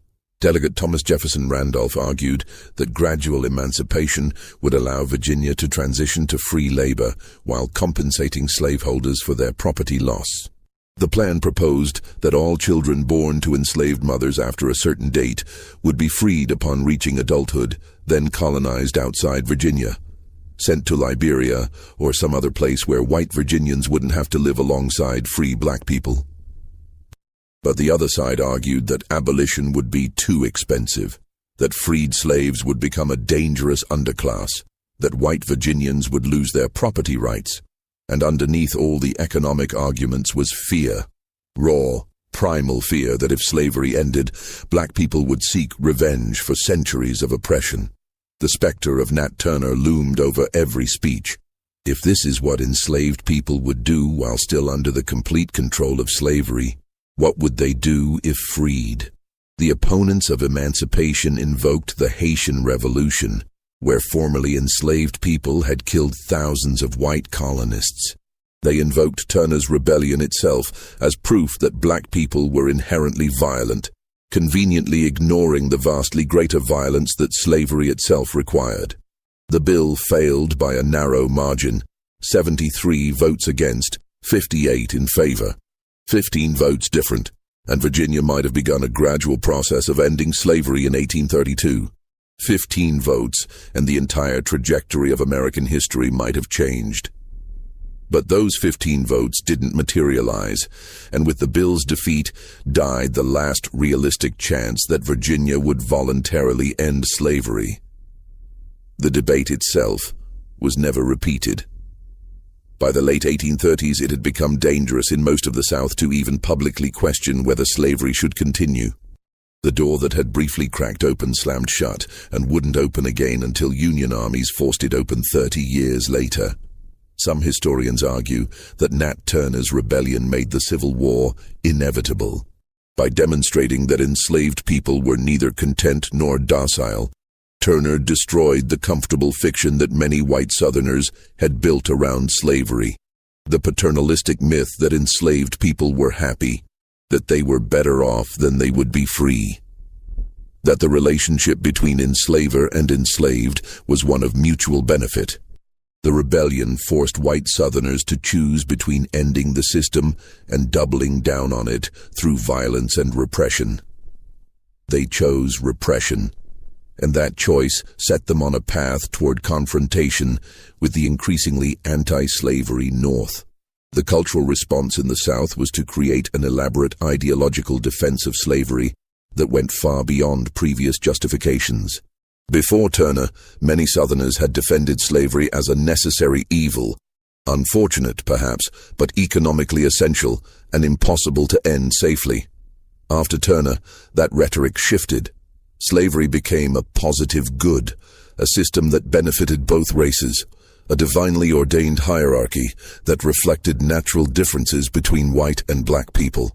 Delegate Thomas Jefferson Randolph argued that gradual emancipation would allow Virginia to transition to free labor while compensating slaveholders for their property loss. The plan proposed that all children born to enslaved mothers after a certain date would be freed upon reaching adulthood, then colonized outside Virginia, sent to Liberia or some other place where white Virginians wouldn't have to live alongside free black people. But the other side argued that abolition would be too expensive, that freed slaves would become a dangerous underclass, that white Virginians would lose their property rights, and underneath all the economic arguments was fear, raw, primal fear that if slavery ended, black people would seek revenge for centuries of oppression. The specter of Nat Turner loomed over every speech. If this is what enslaved people would do while still under the complete control of slavery, what would they do if freed? The opponents of emancipation invoked the Haitian Revolution, where formerly enslaved people had killed thousands of white colonists. They invoked Turner's rebellion itself as proof that black people were inherently violent, conveniently ignoring the vastly greater violence that slavery itself required. The bill failed by a narrow margin, 73 votes against, 58 in favor. 15 votes different, and Virginia might have begun a gradual process of ending slavery in 1832. 15 votes, and the entire trajectory of American history might have changed. But those 15 votes didn't materialize, and with the bill's defeat died the last realistic chance that Virginia would voluntarily end slavery. The debate itself was never repeated. By the late 1830s, it had become dangerous in most of the South to even publicly question whether slavery should continue. The door that had briefly cracked open slammed shut and wouldn't open again until Union armies forced it open 30 years later. Some historians argue that Nat Turner's rebellion made the Civil War inevitable. By demonstrating that enslaved people were neither content nor docile, Turner destroyed the comfortable fiction that many white Southerners had built around slavery. The paternalistic myth that enslaved people were happy, that they were better off than they would be free. That the relationship between enslaver and enslaved was one of mutual benefit. The rebellion forced white Southerners to choose between ending the system and doubling down on it through violence and repression. They chose repression, and that choice set them on a path toward confrontation with the increasingly anti-slavery North. The cultural response in the South was to create an elaborate ideological defense of slavery that went far beyond previous justifications. Before Turner, many Southerners had defended slavery as a necessary evil, unfortunate perhaps, but economically essential and impossible to end safely. After Turner, that rhetoric shifted. Slavery became a positive good, a system that benefited both races, a divinely ordained hierarchy that reflected natural differences between white and black people.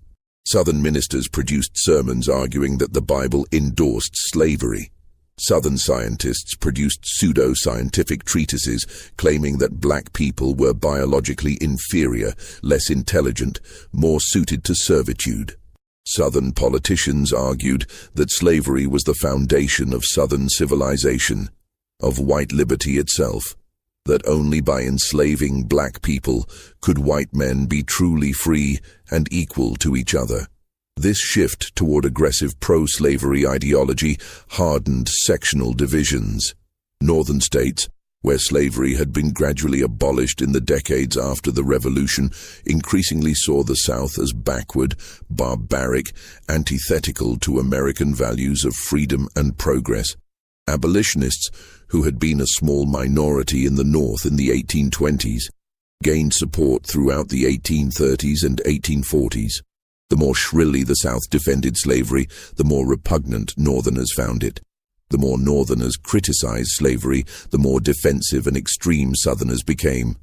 Southern ministers produced sermons arguing that the Bible endorsed slavery. Southern scientists produced pseudo-scientific treatises claiming that black people were biologically inferior, less intelligent, more suited to servitude. Southern politicians argued that slavery was the foundation of Southern civilization, of white liberty itself, that only by enslaving black people could white men be truly free and equal to each other. This shift toward aggressive pro-slavery ideology hardened sectional divisions. Northern states, where slavery had been gradually abolished in the decades after the Revolution, increasingly saw the South as backward, barbaric, antithetical to American values of freedom and progress. Abolitionists, who had been a small minority in the North in the 1820s, gained support throughout the 1830s and 1840s. The more shrilly the South defended slavery, the more repugnant Northerners found it. The more Northerners criticized slavery, the more defensive and extreme Southerners became.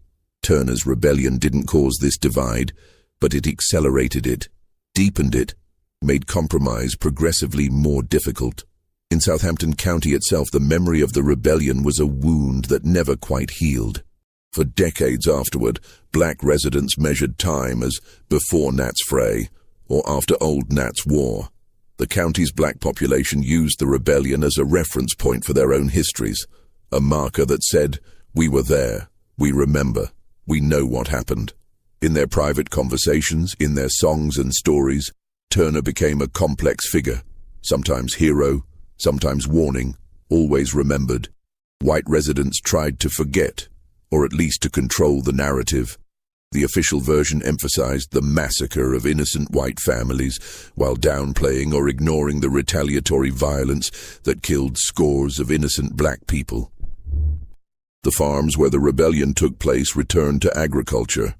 Turner's rebellion didn't cause this divide, but it accelerated it, deepened it, made compromise progressively more difficult. In Southampton County itself, the memory of the rebellion was a wound that never quite healed. For decades afterward, black residents measured time as before Nat's Fray, or after Old Nat's War. The county's black population used the rebellion as a reference point for their own histories, a marker that said, "We were there, we remember, we know what happened." In their private conversations, in their songs and stories, Turner became a complex figure, sometimes hero, sometimes warning, always remembered. White residents tried to forget, or at least to control the narrative. The official version emphasized the massacre of innocent white families, while downplaying or ignoring the retaliatory violence that killed scores of innocent black people. The farms where the rebellion took place returned to agriculture.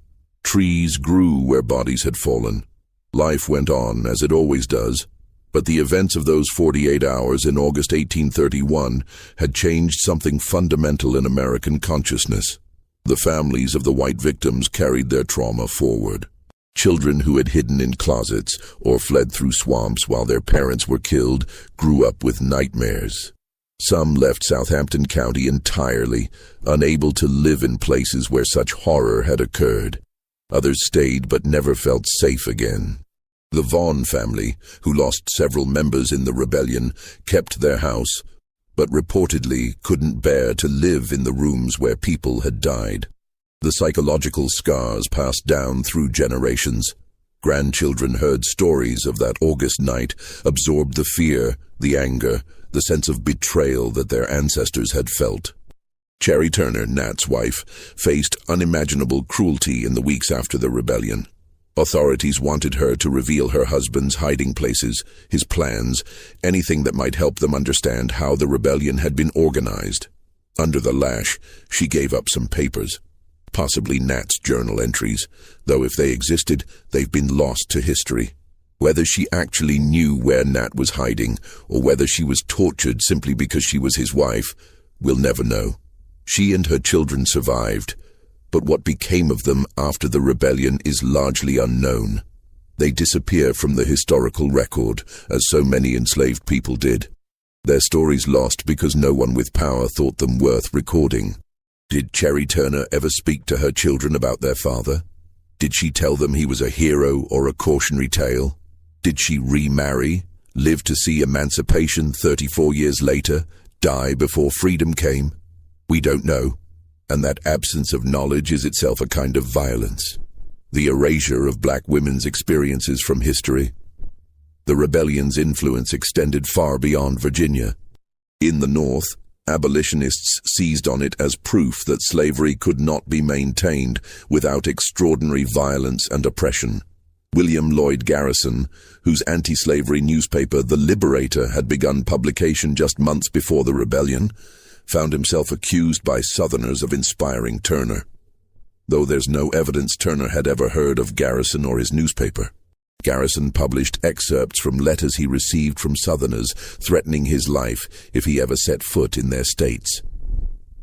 Trees grew where bodies had fallen. Life went on, as it always does, but the events of those 48 hours in August 1831 had changed something fundamental in American consciousness. The families of the white victims carried their trauma forward. Children who had hidden in closets or fled through swamps while their parents were killed grew up with nightmares. Some left Southampton County entirely, unable to live in places where such horror had occurred. Others stayed but never felt safe again. The Vaughan family, who lost several members in the rebellion, kept their house, but reportedly couldn't bear to live in the rooms where people had died. The psychological scars passed down through generations. Grandchildren heard stories of that August night, absorbed the fear, the anger, the sense of betrayal that their ancestors had felt. Cherry Turner, Nat's wife, faced unimaginable cruelty in the weeks after the rebellion. Authorities wanted her to reveal her husband's hiding places, his plans, anything that might help them understand how the rebellion had been organized. Under the lash, she gave up some papers, possibly Nat's journal entries, though if they existed, they've been lost to history. Whether she actually knew where Nat was hiding, or whether she was tortured simply because she was his wife, we'll never know. She and her children survived, but what became of them after the rebellion is largely unknown. They disappear from the historical record, as so many enslaved people did. Their stories lost because no one with power thought them worth recording. Did Cherry Turner ever speak to her children about their father? Did she tell them he was a hero or a cautionary tale? Did she remarry, live to see emancipation 34 years later, die before freedom came? We don't know. And that absence of knowledge is itself a kind of violence. The erasure of black women's experiences from history. The rebellion's influence extended far beyond Virginia. In the North, abolitionists seized on it as proof that slavery could not be maintained without extraordinary violence and oppression. William Lloyd Garrison, whose anti-slavery newspaper The Liberator had begun publication just months before the rebellion, found himself accused by Southerners of inspiring Turner. Though there's no evidence Turner had ever heard of Garrison or his newspaper. Garrison published excerpts from letters he received from Southerners threatening his life if he ever set foot in their states.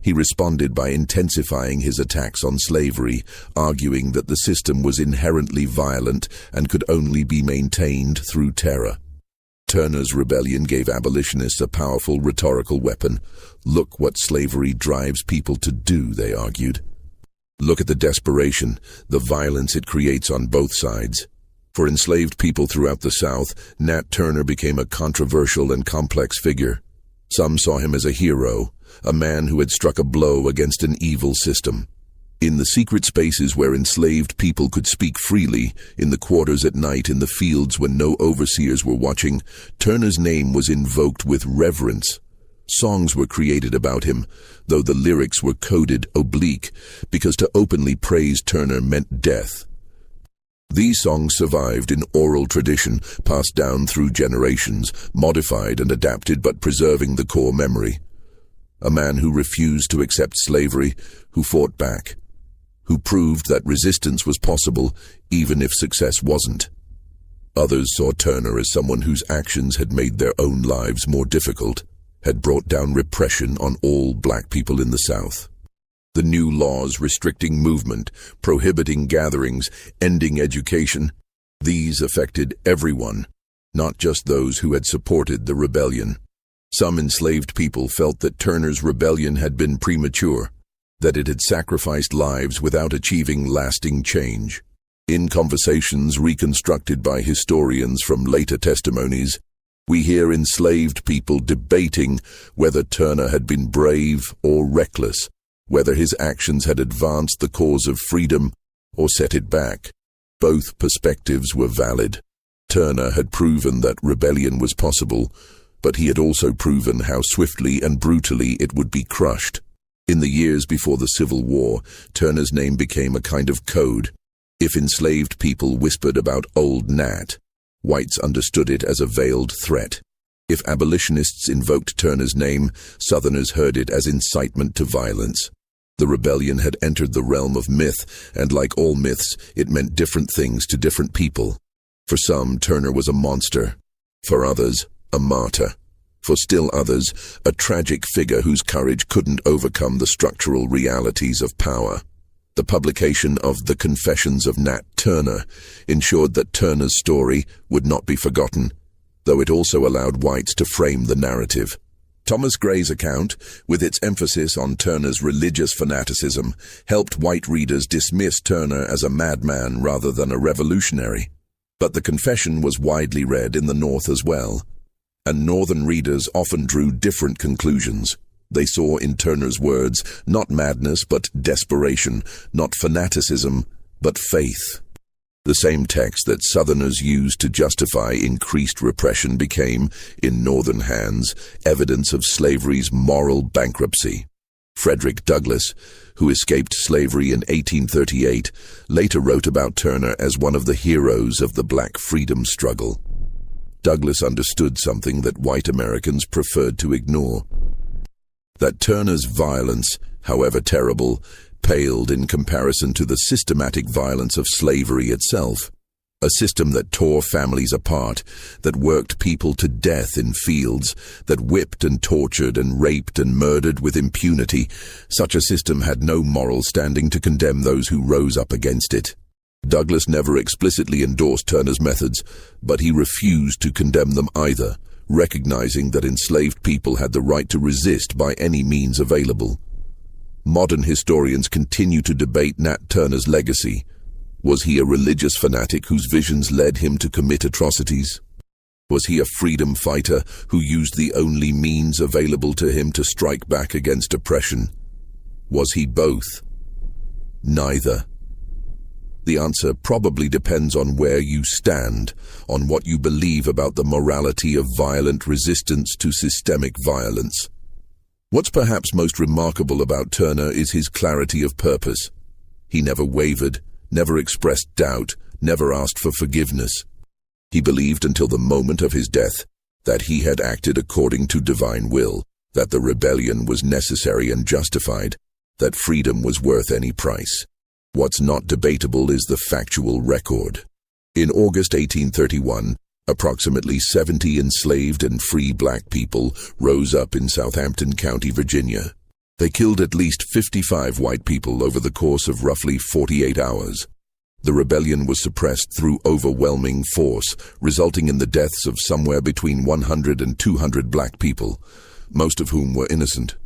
He responded by intensifying his attacks on slavery, arguing that the system was inherently violent and could only be maintained through terror. Turner's rebellion gave abolitionists a powerful rhetorical weapon. Look what slavery drives people to do, they argued. Look at the desperation, the violence it creates on both sides. For enslaved people throughout the South, Nat Turner became a controversial and complex figure. Some saw him as a hero, a man who had struck a blow against an evil system. In the secret spaces where enslaved people could speak freely, in the quarters at night, in the fields when no overseers were watching, Turner's name was invoked with reverence. Songs were created about him, though the lyrics were coded oblique, because to openly praise Turner meant death. These songs survived in oral tradition, passed down through generations, modified and adapted but preserving the core memory. A man who refused to accept slavery, who fought back, who proved that resistance was possible even if success wasn't. Others saw Turner as someone whose actions had made their own lives more difficult, had brought down repression on all black people in the South. The new laws restricting movement, prohibiting gatherings, ending education, these affected everyone, not just those who had supported the rebellion. Some enslaved people felt that Turner's rebellion had been premature, that it had sacrificed lives without achieving lasting change. In conversations reconstructed by historians from later testimonies, We hear enslaved people debating whether Turner had been brave or reckless, whether his actions had advanced the cause of freedom or set it back. Both perspectives were valid. Turner had proven that rebellion was possible, but he had also proven how swiftly and brutally it would be crushed. In the years before the Civil War, Turner's name became a kind of code. If enslaved people whispered about Old Nat, whites understood it as a veiled threat. If abolitionists invoked Turner's name, Southerners heard it as incitement to violence. The rebellion had entered the realm of myth, and like all myths, it meant different things to different people. For some, Turner was a monster. For others, a martyr. For still others, a tragic figure whose courage couldn't overcome the structural realities of power. The publication of The Confessions of Nat Turner ensured that Turner's story would not be forgotten, though it also allowed whites to frame the narrative. Thomas Gray's account, with its emphasis on Turner's religious fanaticism, helped white readers dismiss Turner as a madman rather than a revolutionary. But the confession was widely read in the North as well, and Northern readers often drew different conclusions. They saw in Turner's words not madness but desperation, not fanaticism but faith. The same text that Southerners used to justify increased repression became, in Northern hands, evidence of slavery's moral bankruptcy. Frederick Douglass, who escaped slavery in 1838, later wrote about Turner as one of the heroes of the black freedom struggle. Douglass understood something that white Americans preferred to ignore: that Turner's violence, however terrible, paled in comparison to the systematic violence of slavery itself. A system that tore families apart, that worked people to death in fields, that whipped and tortured and raped and murdered with impunity. Such a system had no moral standing to condemn those who rose up against it. Douglass never explicitly endorsed Turner's methods, but he refused to condemn them either, recognizing that enslaved people had the right to resist by any means available. Modern historians continue to debate Nat Turner's legacy. Was he a religious fanatic whose visions led him to commit atrocities? Was he a freedom fighter who used the only means available to him to strike back against oppression? Was he both? Neither. The answer probably depends on where you stand, on what you believe about the morality of violent resistance to systemic violence. What's perhaps most remarkable about Turner is his clarity of purpose. He never wavered, never expressed doubt, never asked for forgiveness. He believed until the moment of his death that he had acted according to divine will, that the rebellion was necessary and justified, that freedom was worth any price. What's not debatable is the factual record. In August 1831, approximately 70 enslaved and free black people rose up in Southampton County, Virginia. They killed at least 55 white people over the course of roughly 48 hours. The rebellion was suppressed through overwhelming force, resulting in the deaths of somewhere between 100 and 200 black people, most of whom were innocent.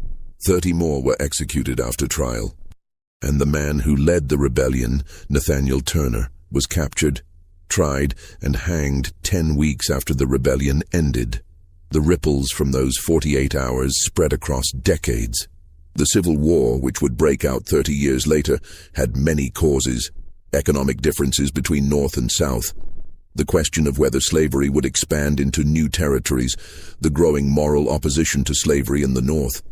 30 more were executed after trial. And the man who led the rebellion, Nathaniel Turner, was captured, tried, and hanged 10 weeks after the rebellion ended. The ripples from those 48 hours spread across decades. The Civil War, which would break out 30 years later, had many causes: economic differences between North and South, the question of whether slavery would expand into new territories, the growing moral opposition to slavery in the North.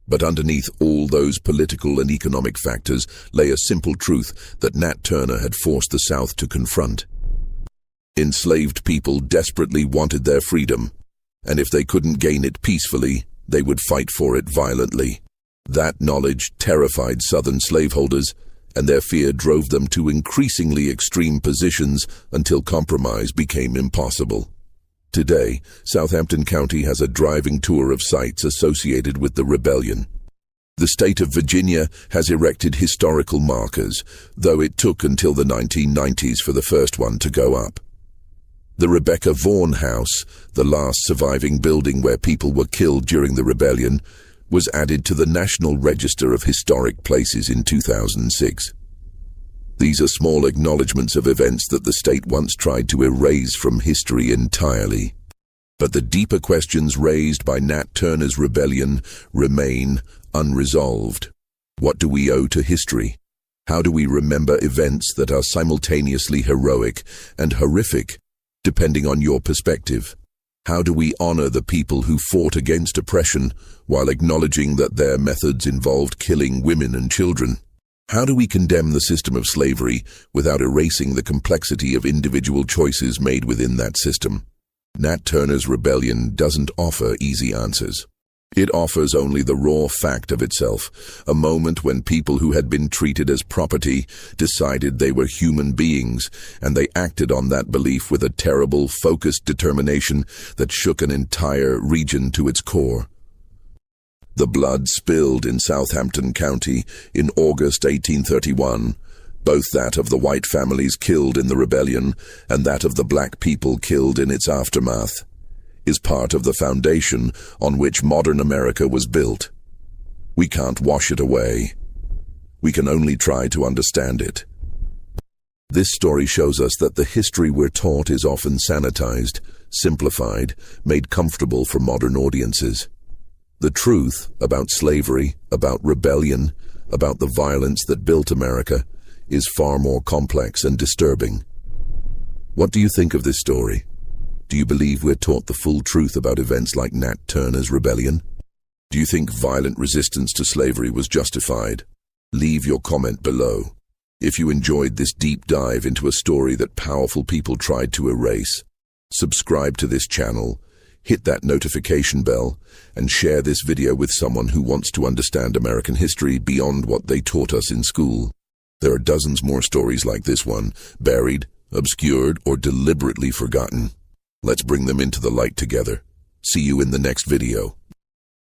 But underneath all those political and economic factors lay a simple truth that Nat Turner had forced the South to confront. Enslaved people desperately wanted their freedom, and if they couldn't gain it peacefully, they would fight for it violently. That knowledge terrified Southern slaveholders, and their fear drove them to increasingly extreme positions until compromise became impossible. Today, Southampton County has a driving tour of sites associated with the rebellion. The state of Virginia has erected historical markers, though it took until the 1990s for the first one to go up. The Rebecca Vaughan House, the last surviving building where people were killed during the rebellion, was added to the National Register of Historic Places in 2006. These are small acknowledgements of events that the state once tried to erase from history entirely. But the deeper questions raised by Nat Turner's rebellion remain unresolved. What do we owe to history? How do we remember events that are simultaneously heroic and horrific, depending on your perspective? How do we honor the people who fought against oppression while acknowledging that their methods involved killing women and children? How do we condemn the system of slavery without erasing the complexity of individual choices made within that system? Nat Turner's rebellion doesn't offer easy answers. It offers only the raw fact of itself, a moment when people who had been treated as property decided they were human beings, and they acted on that belief with a terrible, focused determination that shook an entire region to its core. The blood spilled in Southampton County in August 1831, both that of the white families killed in the rebellion and that of the black people killed in its aftermath, is part of the foundation on which modern America was built. We can't wash it away. We can only try to understand it. This story shows us that the history we're taught is often sanitized, simplified, made comfortable for modern audiences. The truth about slavery, about rebellion, about the violence that built America, is far more complex and disturbing. What do you think of this story? Do you believe we're taught the full truth about events like Nat Turner's rebellion? Do you think violent resistance to slavery was justified? Leave your comment below. If you enjoyed this deep dive into a story that powerful people tried to erase, subscribe to this channel, hit that notification bell, and share this video with someone who wants to understand American history beyond what they taught us in school. There are dozens more stories like this one, buried, obscured, or deliberately forgotten. Let's bring them into the light together. See you in the next video.